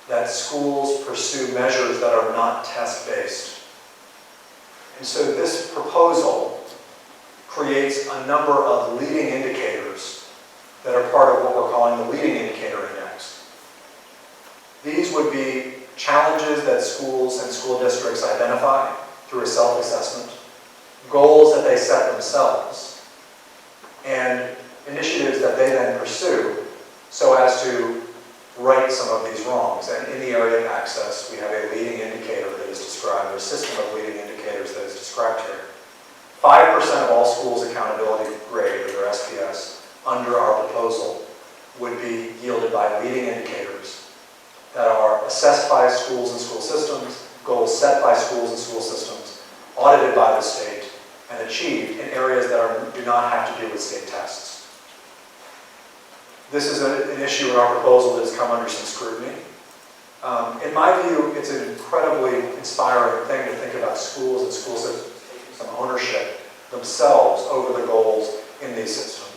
[SPEAKER 2] that schools pursue measures that are not test-based. And so this proposal creates a number of leading indicators that are part of what we're calling the Leading Indicator Index. These would be challenges that schools and school districts identify through a self-assessment, goals that they set themselves, and initiatives that they then pursue so as to right some of these wrongs. And in the area of access, we have a leading indicator that is described, or a system of leading indicators that is described here. 5% of all schools' accountability grade, or their SPS, under our proposal would be yielded by leading indicators that are assessed by schools and school systems, goals set by schools and school systems, audited by the state, and achieved in areas that do not have to do with state tests. This is an issue in our proposal that has come under some scrutiny. In my view, it's an incredibly inspiring thing to think about schools and school systems taking some ownership themselves over the goals in these systems.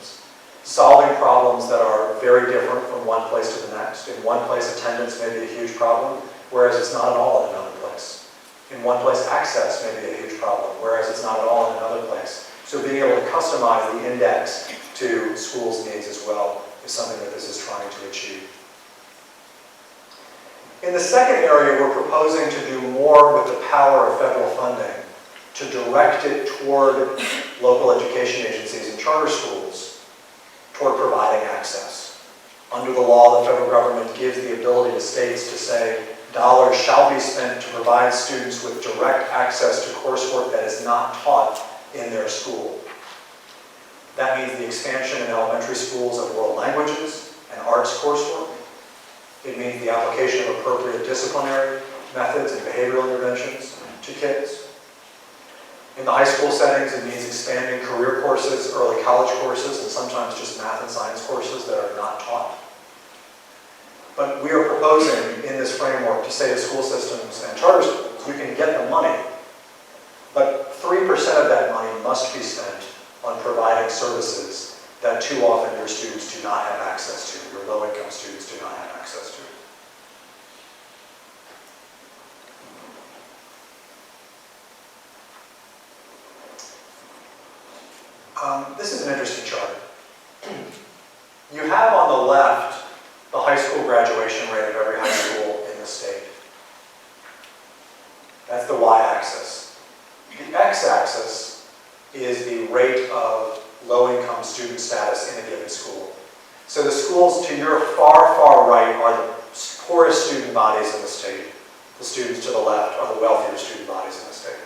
[SPEAKER 2] Solving problems that are very different from one place to the next. In one place, attendance may be a huge problem, whereas it's not at all in another place. In one place, access may be a huge problem, whereas it's not at all in another place. So being able to customize the index to schools' needs as well is something that this is trying to achieve. In the second area, we're proposing to do more with the power of federal funding to direct it toward local education agencies and charter schools toward providing access. Under the law, the federal government gives the ability to states to say, dollars shall be spent to provide students with direct access to coursework that is not taught in their school. That means the expansion in elementary schools of world languages and arts coursework. It means the application of appropriate disciplinary methods and behavioral interventions to kids. In the high school settings, it means expanding career courses, early college courses, and sometimes just math and science courses that are not taught. But we are proposing in this framework to say to school systems and charter schools, you can get the money, but 3% of that money must be spent on providing services that too often your students do not have access to, your low-income students do not have access to. This is an interesting chart. You have on the left the high school graduation rate of every high school in the state. That's the y-axis. The x-axis is the rate of low-income student status in a given school. So the schools to your far, far right are the poorest student bodies in the state. The students to the left are the wealthier student bodies in the state.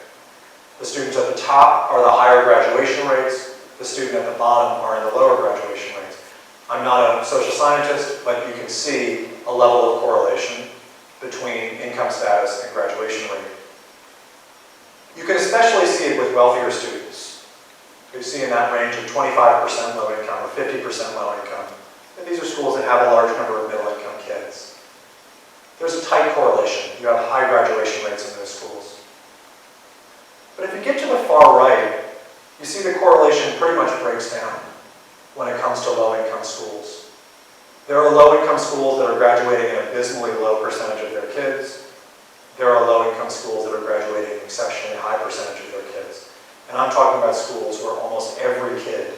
[SPEAKER 2] The students at the top are the higher graduation rates. The student at the bottom are in the lower graduation rates. I'm not a social scientist, but you can see a level of correlation between income status and graduation rate. You can especially see it with wealthier students. You see in that range of 25% low income or 50% low income. And these are schools that have a large number of middle income kids. There's a tight correlation. You have high graduation rates in those schools. But if you get to the far right, you see the correlation pretty much breaks down when it comes to low-income schools. There are low-income schools that are graduating an abysmally low percentage of their kids. There are low-income schools that are graduating an exceptionally high percentage of their kids. And I'm talking about schools where almost every kid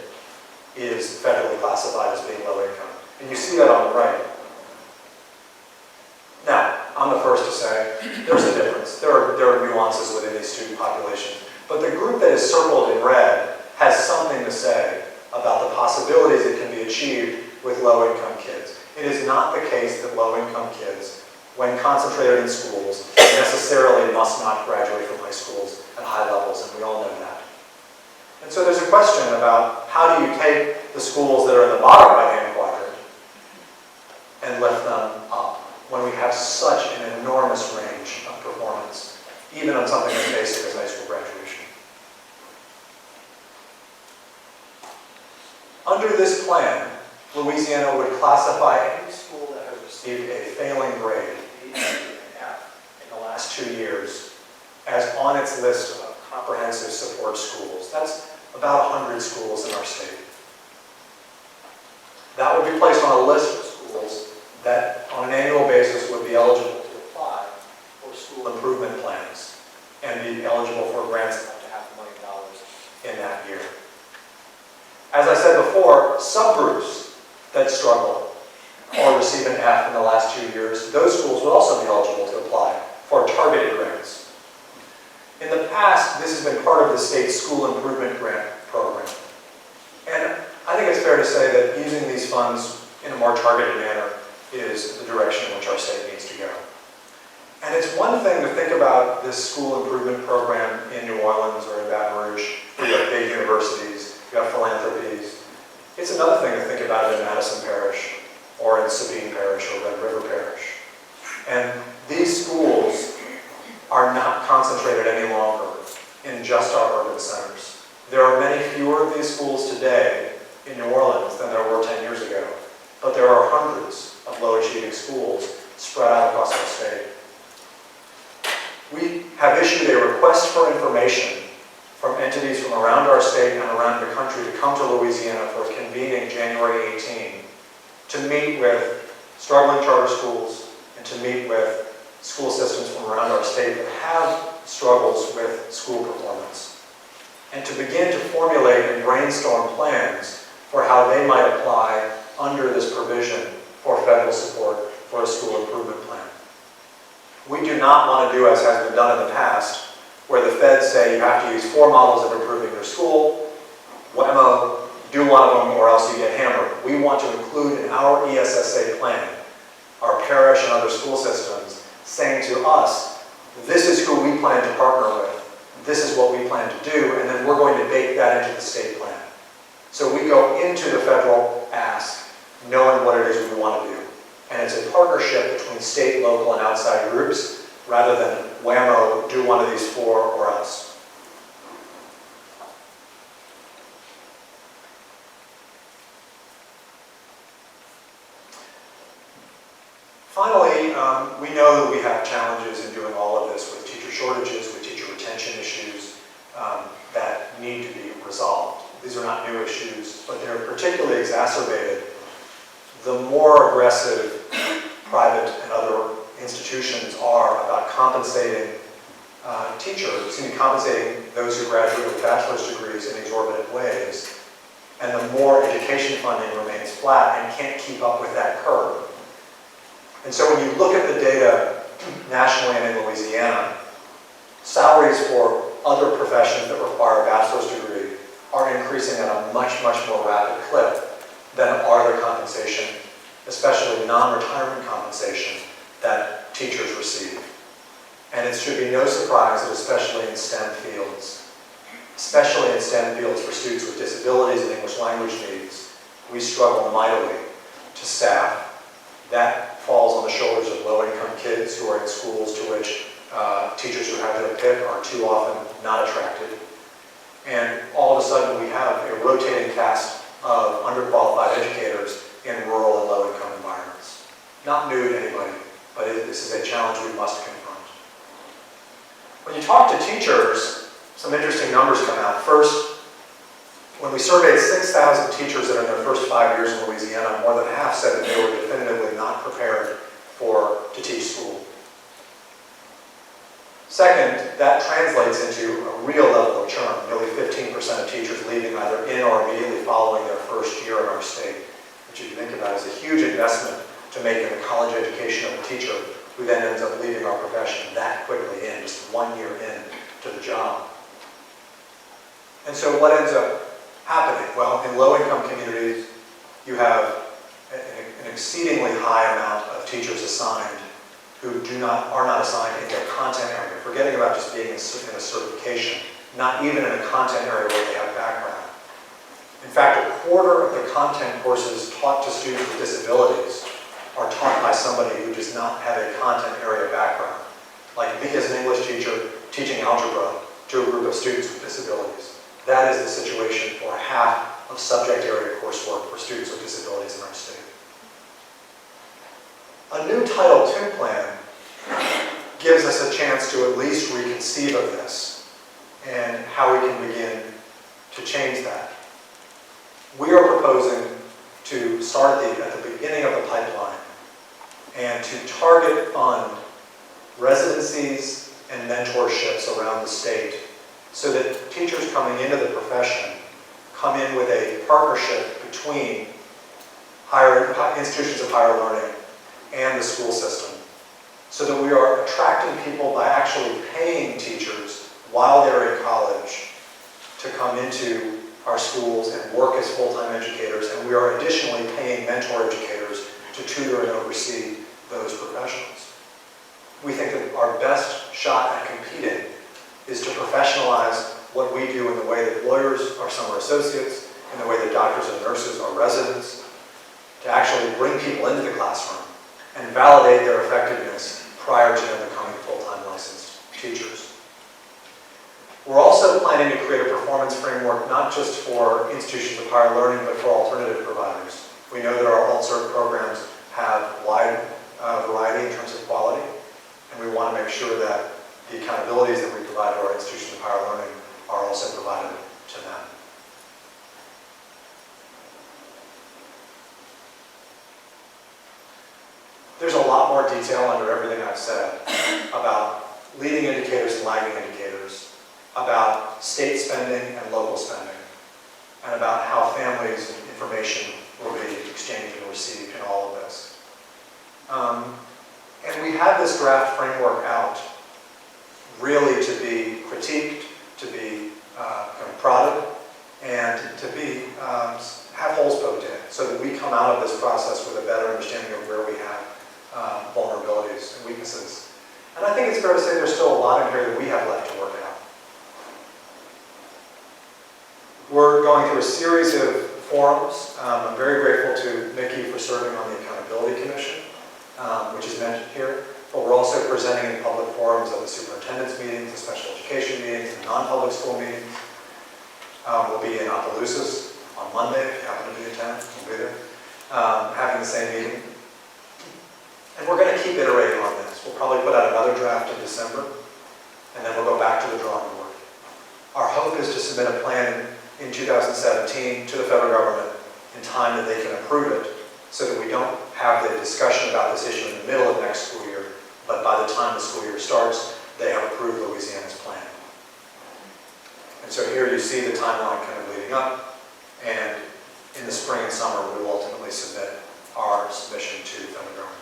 [SPEAKER 2] is federally classified as being low-income. And you see that on the right. Now, I'm the first to say there's a difference. There are nuances within these student populations. But the group that is circled in red has something to say about the possibilities that can be achieved with low-income kids. It is not the case that low-income kids, when concentrated in schools, necessarily must not graduate from high schools at high levels, and we all know that. And so there's a question about how do you take the schools that are in the bottom right-hand quadrant and lift them up when we have such an enormous range of performance, even on something as basic as high school graduation. Under this plan, Louisiana would classify any school that has received a failing grade, B, C, and F, in the last 2 years, as on its list of comprehensive support schools. That's about 100 schools in our state. That would be placed on a list of schools that, on an annual basis, would be eligible to apply for school improvement plans and be eligible for grants of up to $500,000 in that year. As I said before, subgroups that struggle or receive an F in the last 2 years, those schools would also be eligible to apply for targeted grants. In the past, this has been part of the state's school improvement grant program. And I think it's fair to say that using these funds in a more targeted manner is the direction in which our state needs to go. And it's one thing to think about this school improvement program in New Orleans or in Baton Rouge, where you have big universities, you have philanthropies. It's another thing to think about it in Madison Parish or in Sabine Parish or Red River Parish. And these schools are not concentrated any longer in just our urban centers. There are many fewer of these schools today in New Orleans than there were 10 years ago, but there are hundreds of low-achieving schools spread out across our state. We have issued a request for information from entities from around our state and around the country to come to Louisiana for a convening January 18 to meet with struggling charter schools and to meet with school systems from around our state that have struggles with school performance, and to begin to formulate and brainstorm plans for how they might apply under this provision for federal support for a school improvement plan. We do not want to do as has been done in the past, where the feds say you have to use 4 models of improving your school, WEMO, do one of them or else you get hammered. We want to include in our ESSA plan our parish and other school systems saying to us, this is who we plan to partner with, this is what we plan to do, and then we're going to bake that into the state plan. So we go into the federal ask knowing what it is we want to do. And it's a partnership between state, local, and outside groups rather than whammo, do one of these 4 or else. Finally, we know that we have challenges in doing all of this with teacher shortages, with teacher retention issues that need to be resolved. These are not new issues, but they're particularly exacerbated the more aggressive private and other institutions are about compensating compensating those who graduate with bachelor's degrees in exorbitant ways, and the more education funding remains flat and can't keep up with that curve. And so when you look at the data nationally and in Louisiana, salaries for other professions that require a bachelor's degree are increasing at a much, much more rapid clip than are the compensation, especially non-retirement compensation that teachers receive. And it should be no surprise that especially in STEM fields for students with disabilities and English language needs, we struggle mightily to staff. That falls on the shoulders of low-income kids who are in schools to which teachers who have to pick are too often not attracted. And all of a sudden we have a rotating cast of underqualified educators in rural and low-income environments. Not new to anybody, but this is a challenge we must confront. When you talk to teachers, some interesting numbers come out. First, when we surveyed 6,000 teachers that are in their first 5 years in Louisiana, more than half said that they were definitively not prepared to teach school. Second, that translates into a real level of churn. Nearly 15% of teachers leaving either in or immediately following their first year in our state, which if you think about it is a huge investment to make in the college education of a teacher who then ends up leaving our profession that quickly in, just 1 year in to the job. And so what ends up happening? Well, in low-income communities, you have an exceedingly high amount of teachers assigned who are not assigned in their content area, forgetting about just being in a certification, not even in a content area where they have background. In fact, a quarter of the content courses taught to students with disabilities are taught by somebody who does not have a content area background, like me as an English teacher teaching algebra to a group of students with disabilities. That is the situation for half of subject area coursework for students with disabilities in our state. A new Title II plan gives us a chance to at least reconceive of this and how we can begin to change that. We are proposing to start at the beginning of the pipeline and to target fund residencies and mentorships around the state so that teachers coming into the profession come in with a partnership between institutions of higher learning and the school system, so that we are attracting people by actually paying teachers while they're in college to come into our schools and work as full-time educators, and we are additionally paying mentor educators to tutor and oversee those professionals. We think that our best shot at competing is to professionalize what we do in the way that lawyers are summer associates, in the way that doctors and nurses are residents, to actually bring people into the classroom and validate their effectiveness prior to them becoming full-time licensed teachers. We're also planning to create a performance framework not just for institutions of higher learning, but for alternative providers. We know that our alt-cert programs have wide variety in terms of quality, and we want to make sure that the accountabilities that we provide to our institutions of higher learning are also provided to them. There's a lot more detail under everything I've said about leading indicators and lagging indicators, about state spending and local spending, and about how families and information will be exchanged and received in all of this. And we have this draft framework out really to be critiqued, to be prodded, and to be have holes poked in, so that we come out of this process with a better understanding of where we have vulnerabilities and weaknesses. And I think it's fair to say there's still a lot in here that we have left to work out. We're going through a series of forums. I'm very grateful to Mickey for serving on the Accountability Commission, which is mentioned here. But we're also presenting in public forums at the superintendent's meetings, the special education meetings, the non-public school meetings. We'll be in Opelousas on Monday, if you happen to be in town, we'll be there, having the same meeting. And we're going to keep iterating on this. We'll probably put out another draft in December, and then we'll go back to the drawing board. Our hope is to submit a plan in 2017 to the federal government in time that they can approve it, so that we don't have the discussion about this issue in the middle of next school year, but by the time the school year starts, they have approved Louisiana's plan. And so here you see the timeline kind of leading up, and in the spring and summer, we will ultimately submit our submission to the federal government.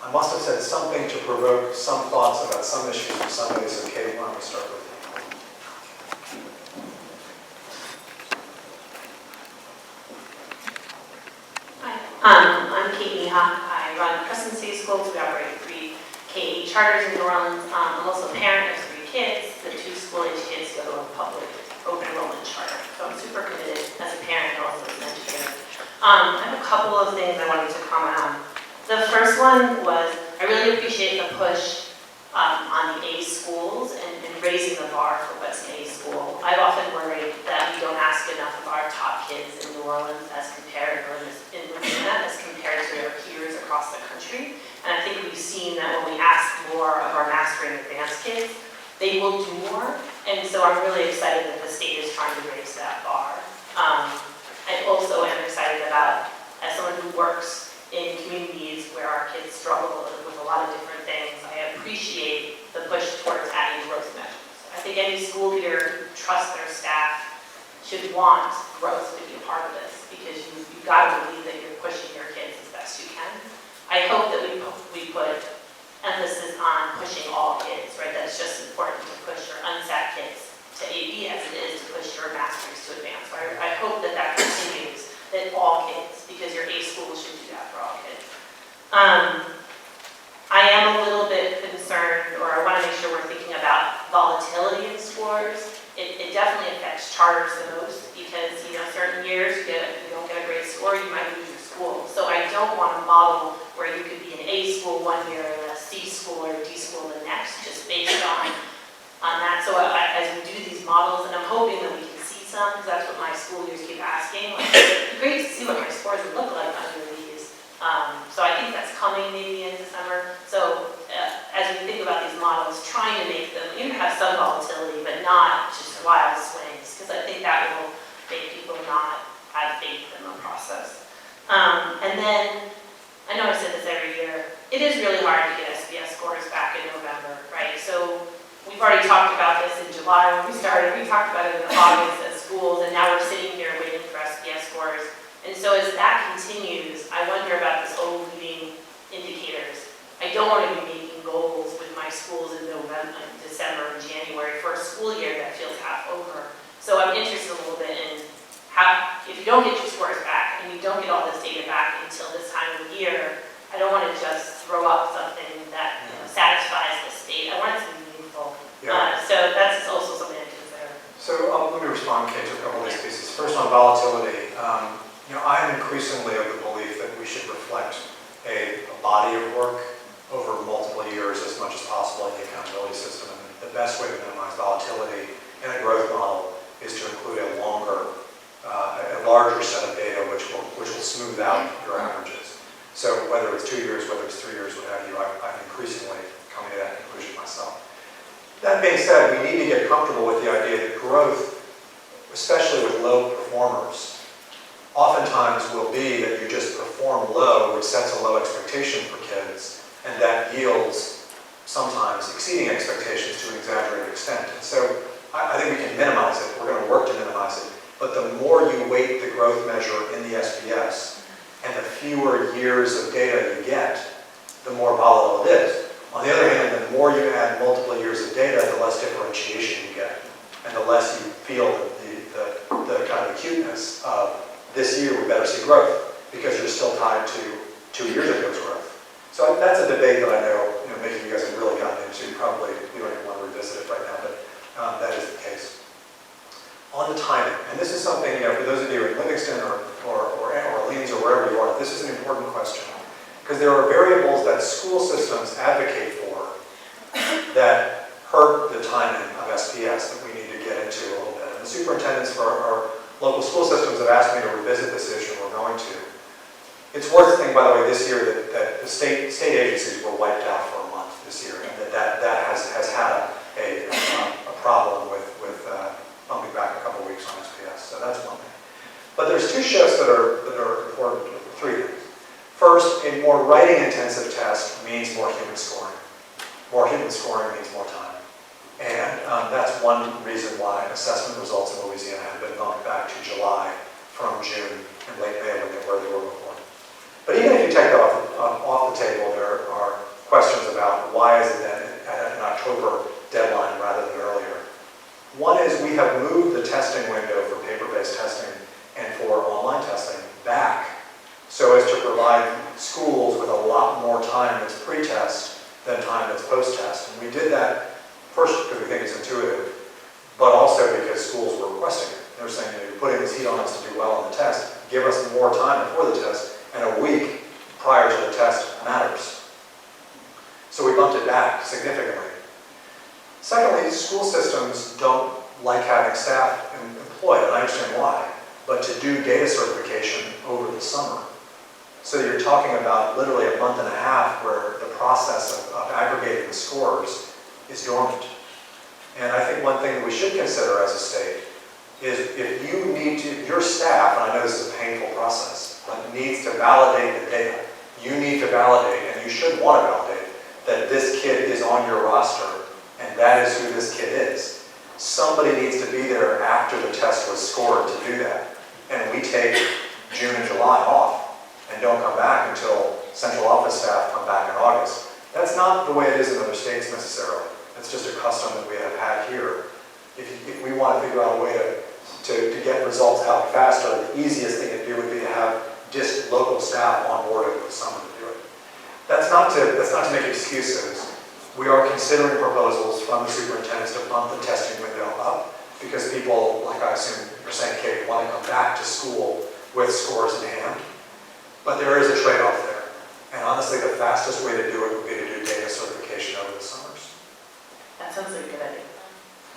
[SPEAKER 2] I must have said something to provoke some thoughts about some issues from somebody, so Kate, why don't we start with you?
[SPEAKER 6] I'm Kate Neha. I run Crescent City Schools. We operate 3 K-8 charters in New Orleans. I'm also a parent of 3 kids. The 2 school-age kids go to a public open enrollment charter. So I'm super committed as a parent and also as an educator. I have a couple of things I wanted to comment on. The first one was I really appreciate the push on the A schools and raising the bar for what's an A school. I've often worried that we don't ask enough of our top kids in New Orleans as compared, or in Louisiana, as compared to their peers across the country. And I think we've seen that when we ask more of our master and advanced kids, they will do more. And so I'm really excited that the state is trying to raise that bar. I also am excited about, as someone who works in communities where our kids struggle with a lot of different things, I appreciate the push towards adding growth measures. I think any school leader who trusts their staff should want growth to be a part of this, because you've got to believe that you're pushing your kids as best you can. I hope that we put emphasis on pushing all kids, right? That's just important to push your unsat kids to AB as it is to push your masters to advanced. I hope that that continues, that all kids, because your A schools should do that for all kids. I am a little bit concerned, or I want to make sure we're thinking about volatility in scores. It definitely affects charters the most, because certain years you don't get a great score, you might lose your school. So I don't want a model where you could be an A school one year and a C school or a D school the next, just based on that. So as we do these models, and I'm hoping that we can see some, because that's what my school leaders keep asking. Like, it'd be great to see what my scores would look like under these. So I think that's coming maybe in December. So as we think about these models, trying to make them have some volatility, but not just wild swings, because I think that will make people not have faith in the process. And then, I know I said this every year, it is really hard to get SBS scores back in November, right? So we've already talked about this in July when we started. We talked about it in August at schools, and now we're sitting here waiting for SBS scores. And so as that continues, I wonder about this old leading indicators. I don't want to be making goals with my schools in November, December, and January for a school year that feels half over. So I'm interested a little bit in how, if you don't get your scores back and you don't get all this data back until this time of the year, I don't want to just throw up something that satisfies the state. I want it to be meaningful.
[SPEAKER 2] Yeah.
[SPEAKER 6] So that's also something to consider.
[SPEAKER 2] So let me respond, Kate, to a couple of these pieces. First, on volatility, I'm increasingly of the belief that we should reflect a body of work over multiple years as much as possible in the accountability system. And the best way to minimize volatility in a growth model is to include a larger set of data which will smooth out your averages. So whether it's 2 years, whether it's 3 years, what have you, I'm increasingly coming to that conclusion myself. That being said, we need to get comfortable with the idea that growth, especially with low performers, oftentimes will be that you just perform low, which sets a low expectation for kids, and that yields sometimes exceeding expectations to an exaggerated extent. And so I think we can minimize it. We're going to work to minimize it. But the more you weight the growth measure in the SBS, and the fewer years of data you get, the more volatile it is. On the other hand, the more you add multiple years of data, the less differentiation you get, and the less you feel the kind of acuteness of this year we better see growth, because you're still tied to 2 years ago's growth. So that's a debate that I know, many of you guys have really gotten into. Probably we don't even want to revisit it right now, but that is the case. On the timing, and this is something, for those of you in Livingston or Orleans or wherever you are, this is an important question, because there are variables that school systems advocate for that hurt the timing of SPS that we need to get into a little bit. And the superintendents for our local school systems have asked me to revisit this issue, and we're going to. It's worth thinking, by the way, this year that the state agencies were wiped out for a month this year, and that has had a problem with bumping back a couple weeks on SPS. So that's one thing. But there's two shifts that are important. Three things. First, a more writing-intensive test means more human scoring. More human scoring means more time. And that's one reason why assessment results in Louisiana have been bumped back to July from June and late May where they were before. But even if you take that off the table, there are questions about why is it at an October deadline rather than earlier. One is we have moved the testing window for paper-based testing and for online testing back so as to provide schools with a lot more time that's pre-test than time that's post-test. And we did that first because we think it's intuitive, but also because schools were requesting it. They were saying, you know, you're putting this heat on us to do well on the test, give us more time before the test, and a week prior to the test matters. So we bumped it back significantly. Secondly, school systems don't like having staff employed, and I understand why, but to do data certification over the summer. So you're talking about literally a month and a half where the process of aggregating the scores is dormant. And I think one thing that we should consider as a state is if you need to, your staff, and I know this is a painful process, but needs to validate the data. You need to validate, and you should want to validate, that this kid is on your roster, and that is who this kid is. Somebody needs to be there after the test was scored to do that. And we take June and July off and don't come back until central office staff come back in August. That's not the way it is in other states necessarily. It's just a custom that we have had here. If we want to figure out a way to get results out faster, the easiest thing to do would be to have just local staff on board with someone to do it. That's not to make excuses. We are considering proposals from the superintendents to bump the testing window up because people, like I assume you're saying, Kate, want to come back to school with scores in hand. But there is a trade-off there. And honestly, the fastest way to do it would be to do data certification over the summers.
[SPEAKER 6] That sounds like a good idea.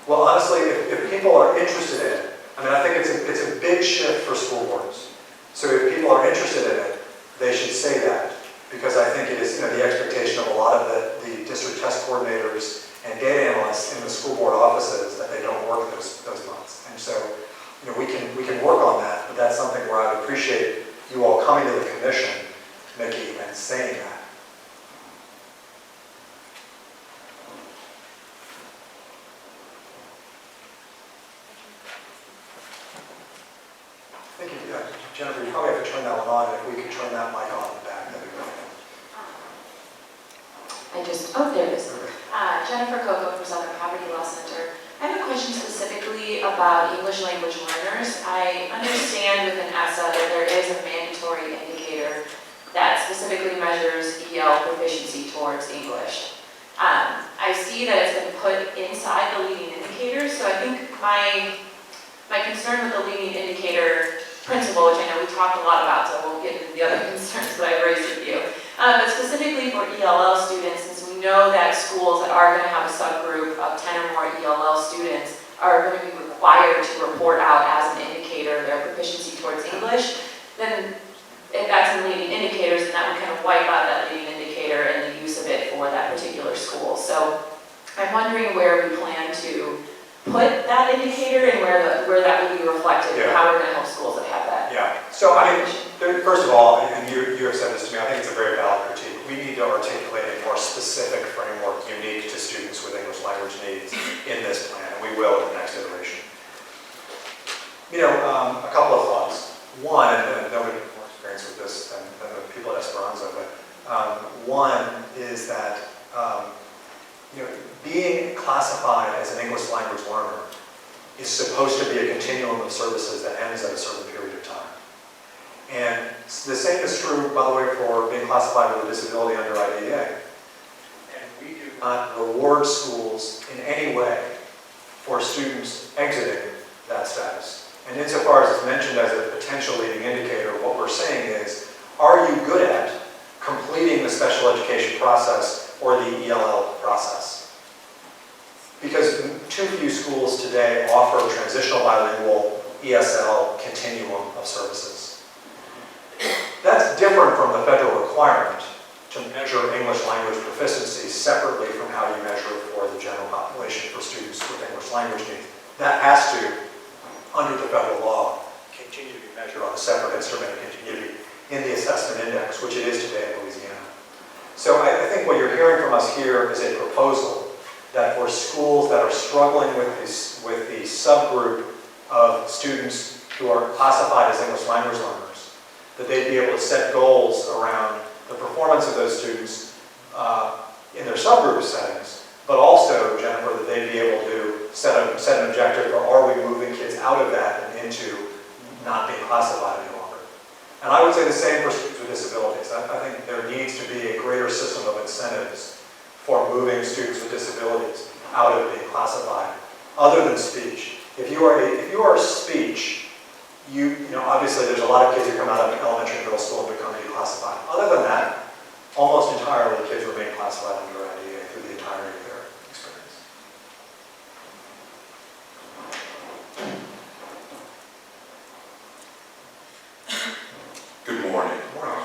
[SPEAKER 2] Well, honestly, if people are interested in it, I mean, I think it's a big shift for school boards. So if people are interested in it, they should say that. Because I think it is, you know, the expectation of a lot of the district test coordinators and data analysts in the school board offices that they don't work those months. And so, you know, we can work on that, but that's something where I would appreciate you all coming to the commission, Nikki, and saying that. Thank you. Jennifer, you probably have to turn that one on, and if we could turn that mic on in the back, that'd be great.
[SPEAKER 7] There it is. Jennifer Coco from Southern Poverty Law Center. I have a question specifically about English language learners. I understand within ESSA that there is a mandatory indicator that specifically measures EL proficiency towards English. I see that it's been put inside the leading indicators, so I think my concern with the leading indicator principle, which I know we talked a lot about, so I won't get into the other concerns that I've raised with you. But specifically for ELL students, since we know that schools that are going to have a subgroup of 10 or more ELL students are going to be required to report out as an indicator their proficiency towards English, then if that's in leading indicators, then that would kind of wipe out that leading indicator and the use of it for that particular school. So I'm wondering where we plan to put that indicator and where that will be reflected and how we're going to help schools that have that.
[SPEAKER 2] Yeah. So I mean, first of all, and you have said this to me, I think it's a very valid critique. We need to articulate a more specific framework unique to students with English language needs in this plan, and we will in the next iteration. You know, a couple of thoughts. One, and nobody has more experience with this than the people at Esperanza, but one is that you know, being classified as an English language learner is supposed to be a continuum of services that ends at a certain period of time. And the same is true, by the way, for being classified with a disability under IDEA. And we do not reward schools in any way for students exiting that status. And insofar as it's mentioned as a potential leading indicator, what we're saying is, are you good at completing the special education process or the ELL process? Because too few schools today offer a transitional bilingual ESL continuum of services. That's different from the federal requirement to measure English language proficiency separately from how you measure for the general population for students with English language needs. That has to, under the federal law, continue to be measured on a separate instrument and continue to be in the assessment index, which it is today in Louisiana. So I think what you're hearing from us here is a proposal that for schools that are struggling with the subgroup of students who are classified as English language learners, that they'd be able to set goals around the performance of those students in their subgroup settings, but also, Jennifer, that they'd be able to set an objective for are we moving kids out of that and into not being classified any longer. And I would say the same for students with disabilities. I think there needs to be a greater system of incentives for moving students with disabilities out of being classified, other than speech. If you are speech, you know, obviously there's a lot of kids who come out of elementary and middle school and become declassified. Other than that, almost entirely kids remain classified under IDEA through the entirety of their experience.
[SPEAKER 8] Good morning.
[SPEAKER 2] Morning.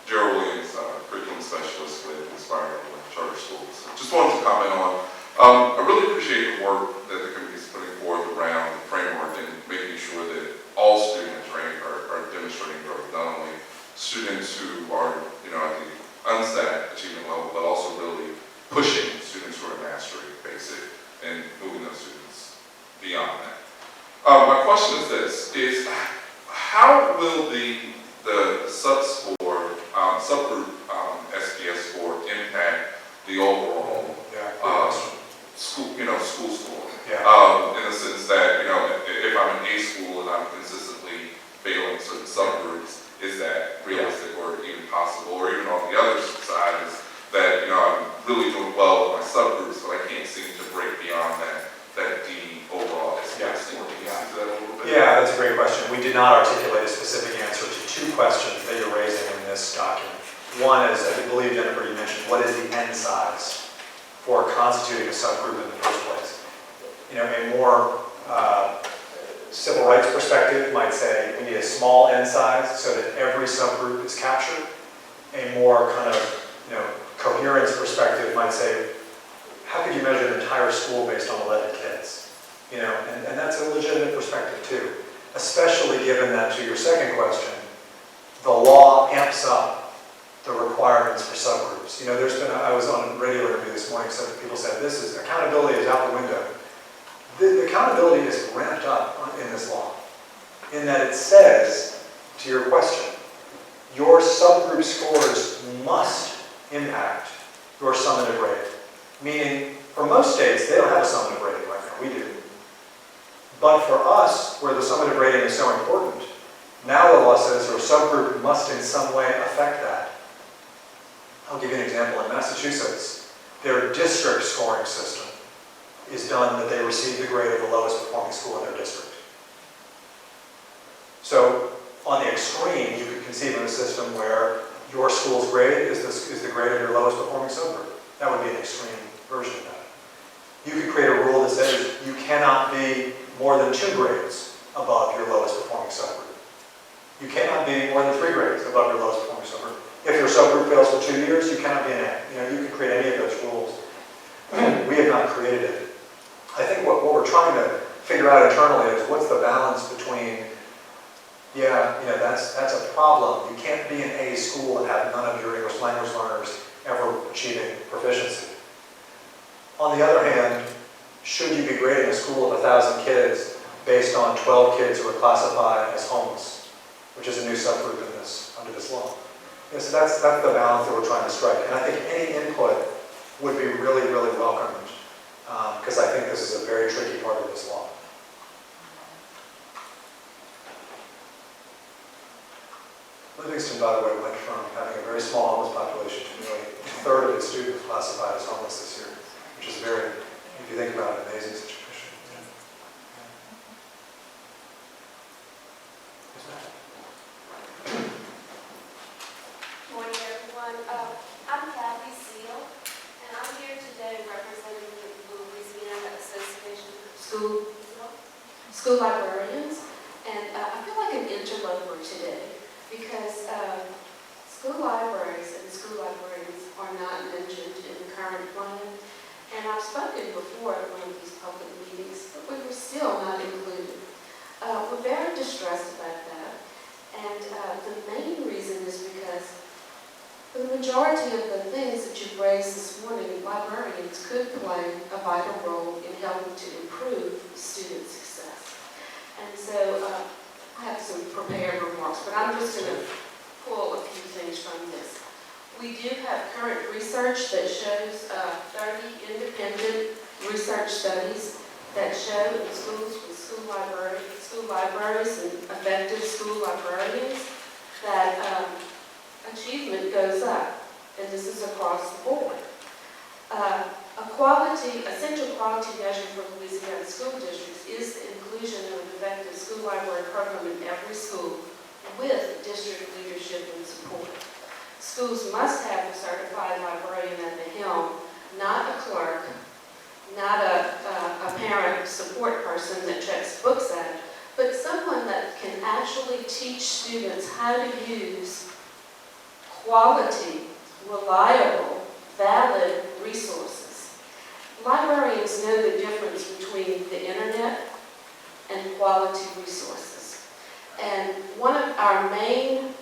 [SPEAKER 8] Gerald Williams, curriculum specialist with Inspiring Charter Schools. Just wanted to comment on, I really appreciate the work that the committee is putting forth around the framework and making sure that all students, right, are demonstrating growth, not only students who are, you know, at the unset achievement level, but also really pushing students who are mastery basic and moving those students beyond that. My question is this, is how will the subgroup SPS score impact the overall school score?
[SPEAKER 2] Yeah.
[SPEAKER 8] In the sense that, you know, if I'm in A school and I'm consistently failing certain subgroups, is that realistic or even possible? Or even on the other side is that, you know, I'm really doing well with my subgroups, but I can't seem to break beyond that D overall SPS score. Can you speak to that a little bit?
[SPEAKER 2] Yeah, that's a great question. We did not articulate a specific answer to two questions that you're raising in this document. One is, I believe, Jennifer, you mentioned, what is the N size for constituting a subgroup in the first place? You know, a more civil rights perspective might say we need a small N size so that every subgroup is captured. A more kind of, you know, coherence perspective might say, how could you measure an entire school based on 11 kids? You know, and that's a legitimate perspective too, especially given that, to your second question, the law amps up the requirements for subgroups. You know, I was on a radio interview this morning, so people said, accountability is out the window. The accountability is ramped up in this law, in that it says, to your question, your subgroup scores must impact your summative grade. Meaning, for most states, they don't have a summative rating right now, we do. But for us, where the summative rating is so important, now the law says your subgroup must in some way affect that. I'll give you an example. In Massachusetts, their district scoring system is done that they receive the grade of the lowest performing school in their district. So, on the extreme, you could conceive of a system where your school's grade is the grade of your lowest performing subgroup. That would be an extreme version of that. You could create a rule that says you cannot be more than 2 grades above your lowest performing subgroup. You cannot be more than 3 grades above your lowest performing subgroup. If your subgroup fails for 2 years, you cannot be an A. You know, you can create any of those rules. We have not created it. I think what we're trying to figure out internally is what's the balance between, yeah, you know, that's a problem. You can't be an A school and have none of your English language learners ever achieving proficiency. On the other hand, should you be grading a school of 1,000 kids based on 12 kids who are classified as homeless, which is a new subgroup under this law? Yeah, so that's the balance that we're trying to strike. And I think any input would be really, really welcomed, because I think this is a very tricky part of this law. Livingston, by the way, went from having a very small homeless population to nearly a third of its students classified as homeless this year, which is very, if you think about it, an amazing situation.
[SPEAKER 9] Good morning, everyone. I'm Kathy Seal, and I'm here today representing the Louisiana Association of School Librarians. And I feel like an interloper today because school libraries and school librarians are not mentioned in the current plan. And I've spoken before at one of these public meetings, but we were still not included. We're very distressed about that. And the main reason is because the majority of the things that you've raised this morning, librarians could play a vital role in helping to improve student success. And so I have some prepared remarks, but I'm just going to pull a few things from this. We do have current research that shows 30 independent research studies that show in schools with school libraries and effective school librarians that achievement goes up, and this is across the board. A central quality measure for Louisiana school districts is the inclusion of an effective school library program in every school with district leadership and support. Schools must have a certified librarian at the helm, not a clerk, not a parent support person that checks books out, but someone that can actually teach students how to use quality, reliable, valid resources. Librarians know the difference between the internet and quality resources. And one of our main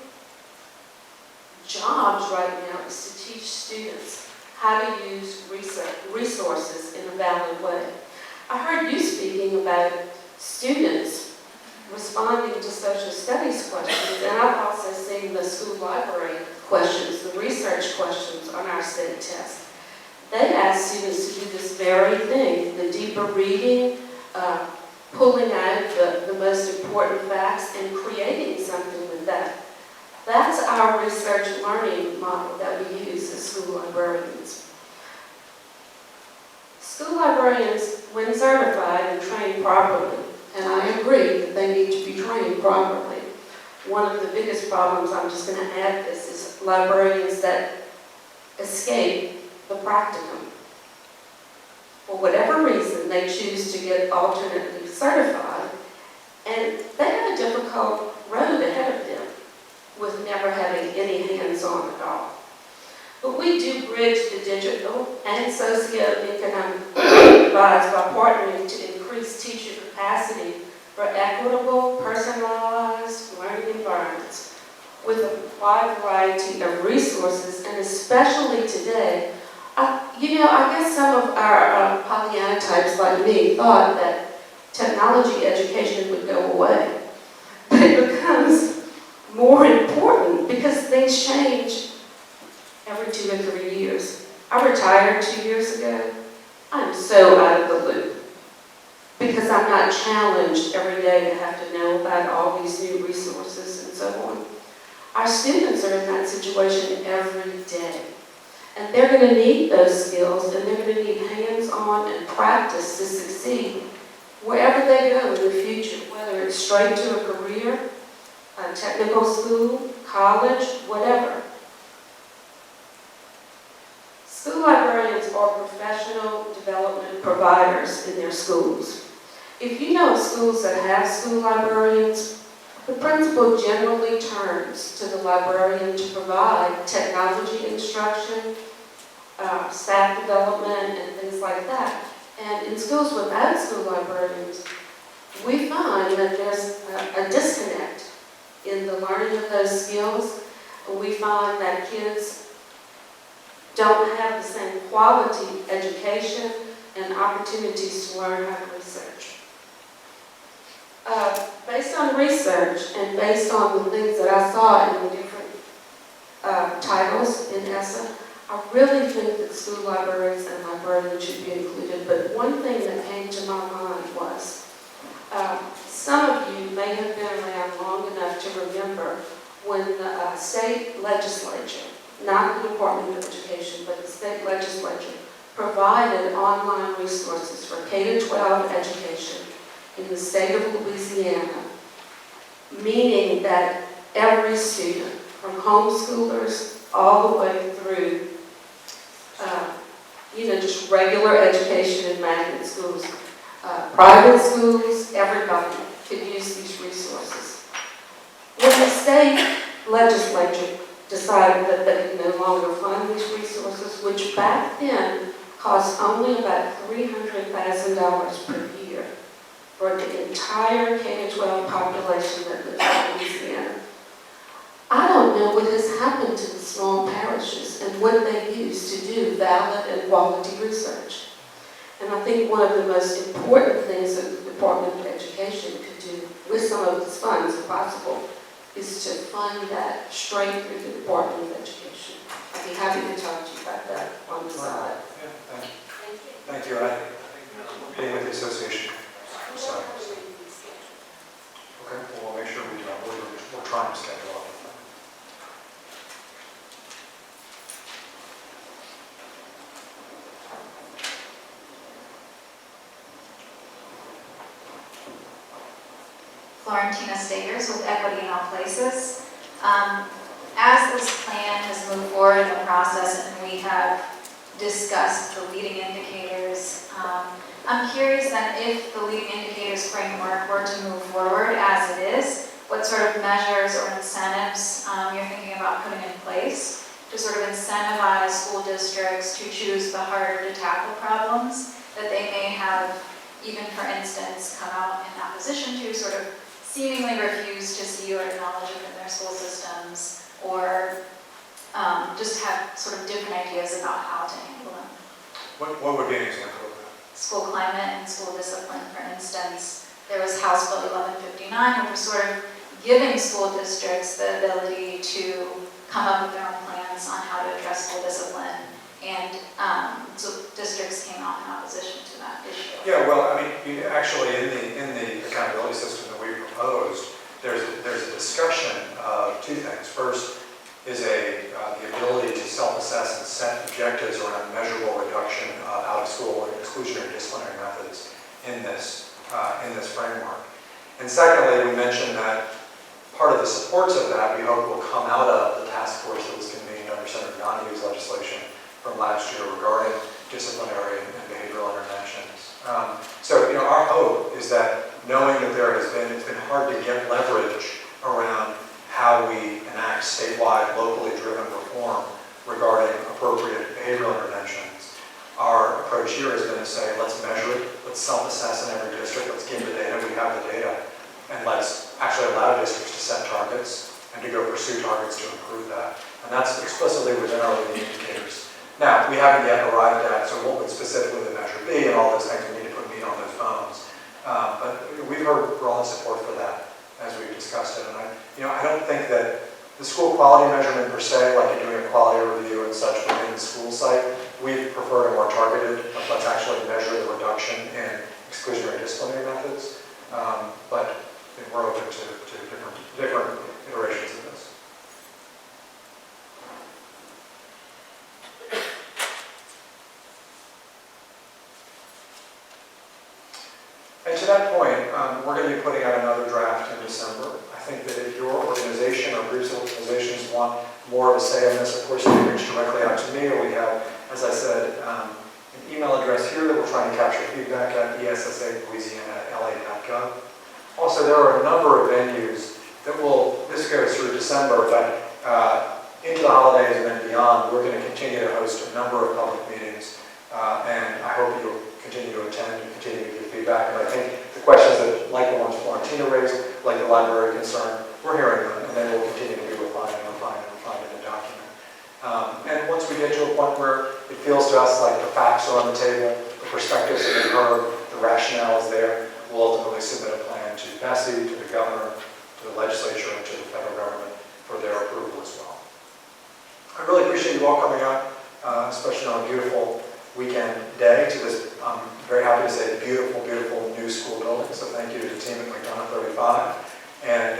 [SPEAKER 9] jobs right now is to teach students how to use resources in a valid way. I heard you speaking about students responding to social studies questions, and I've also seen the school library questions, the research questions on our state test. They ask students to do this very thing, the deeper reading, pulling out the most important facts and creating something with that. That's our research learning model that we use as school librarians. School librarians, when certified and trained properly, and I agree that they need to be trained properly. One of the biggest problems, I'm just going to add this, is librarians that escape the practicum. For whatever reason, they choose to get alternately certified, and they have a difficult road ahead of them with never having any hands-on at all. But we do bridge the digital and socioeconomic divides by partnering to increase teacher capacity for equitable, personalized learning environments with a wide variety of resources, and especially today. I guess some of our Pollyanna types like me thought that technology education would go away. But it becomes more important because things change every 2 or 3 years. I retired 2 years ago. I'm so out of the loop because I'm not challenged every day to have to know about all these new resources and so on. Our students are in that situation every day. And they're going to need those skills, and they're going to need hands-on and practice to succeed wherever they go in the future, whether it's straight to a career, a technical school, college, whatever. School librarians are professional development providers in their schools. If you know schools that have school librarians, the principal generally turns to the librarian to provide technology instruction, staff development, and things like that. And in schools without school librarians, we find that there's a disconnect in the learning of those skills. We find that kids don't have the same quality education and opportunities to learn how to research. Based on research and based on the things that I saw in the different titles in ESSA, I really think that school libraries and librarians should be included. But one thing that came to my mind was, some of you may have been around long enough to remember when the state legislature, not the Department of Education, but the state legislature, provided online resources for K-12 education in the state of Louisiana, meaning that every student, from homeschoolers all the way through, just regular education in magnet schools, private schools, everybody could use these resources. When the state legislature decided that they could no longer fund these resources, which back then cost only about $300,000 per year for the entire K-12 population that lived in Louisiana. I don't know what has happened to the small parishes and what they use to do valid and quality research. And I think one of the most important things that the Department of Education could do with some of its funds, if possible, is to fund that straight through the Department of Education. I'd be happy to talk to you about that on the side.
[SPEAKER 2] Yeah, thank you. Thank you. And I think we're meeting with the association. So, okay, well, we'll make sure we do. We're trying to schedule all of that.
[SPEAKER 10] Florentina Stagers with Equity in All Places. As this plan has moved forward in the process and we have discussed the leading indicators, I'm curious then if the leading indicators framework were to move forward as it is, what sort of measures or incentives you're thinking about putting in place to sort of incentivize school districts to choose the harder to tackle problems that they may have, even for instance, come out in opposition to, sort of seemingly refuse to see or acknowledge within their school systems, or just have sort of different ideas about how to handle them.
[SPEAKER 2] What would be an example of that?
[SPEAKER 10] School climate and school discipline, for instance. There was House Bill 1159, which was sort of giving school districts the ability to come up with their own plans on how to address school discipline. And so districts came out in opposition to that issue.
[SPEAKER 2] Yeah, well, I mean, actually, in the accountability system that we proposed, there's a discussion of two things. First is the ability to self-assess and set objectives around measurable reduction out of school and exclusionary disciplinary methods in this framework. And secondly, we mentioned that part of the supports of that we hope will come out of the task force that was convened under Senator Donahue's legislation from last year regarding disciplinary and behavioral interventions. So, our hope is that knowing that it's been hard to get leverage around how we enact statewide, locally driven reform regarding appropriate behavioral interventions, our approach here has been to say, let's measure it, let's self-assess in every district, let's give the data, we have the data, and let's actually allow districts to set targets and to go pursue targets to improve that. And that's explicitly within our leading indicators. Now, we haven't yet arrived at, so what would specifically the measure be and all those things, we need to put meat on those bones. But we've heard broad support for that as we've discussed it. And I don't think that the school quality measurement per se, like you're doing a quality review and such within the school site, we prefer a more targeted, let's actually measure the reduction in exclusionary disciplinary methods. But we're open to different iterations of this. And to that point, we're going to be putting out another draft in December. I think that if your organization or groups of organizations want more of a say in this, of course, you can reach directly out to me, or we have, as I said, an email address here that we're trying to capture feedback at ESSA@louisiana.la.gov. Also, there are a number of venues that this goes through December, but into the holidays and then beyond, we're going to continue to host a number of public meetings, and I hope you'll continue to attend and continue to give feedback. And I think the questions that, like the ones Florentina raised, like the library concern, we're hearing them, and then we'll continue to be refined in the document. And once we get to a point where it feels to us like the facts are on the table, the perspectives have been heard, the rationale is there, we'll ultimately submit a plan to Bessie, to the governor, to the legislature, and to the federal government for their approval as well. I really appreciate you all coming out, especially on a beautiful weekend day to this, I'm very happy to say, beautiful, beautiful new school building. So thank you to the team at McDonough 35, and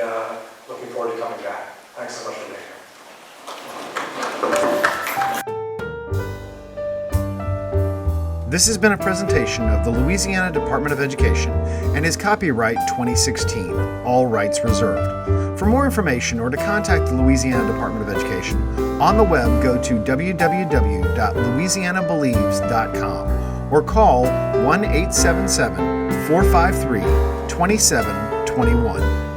[SPEAKER 2] looking forward to coming back. Thanks so much for being here.
[SPEAKER 1] This has been a presentation of the Louisiana Department of Education and is copyright 2016, all rights reserved. For more information or to contact the Louisiana Department of Education, on the web go to www.louisianabelieves.com or call 1-877-453-2721.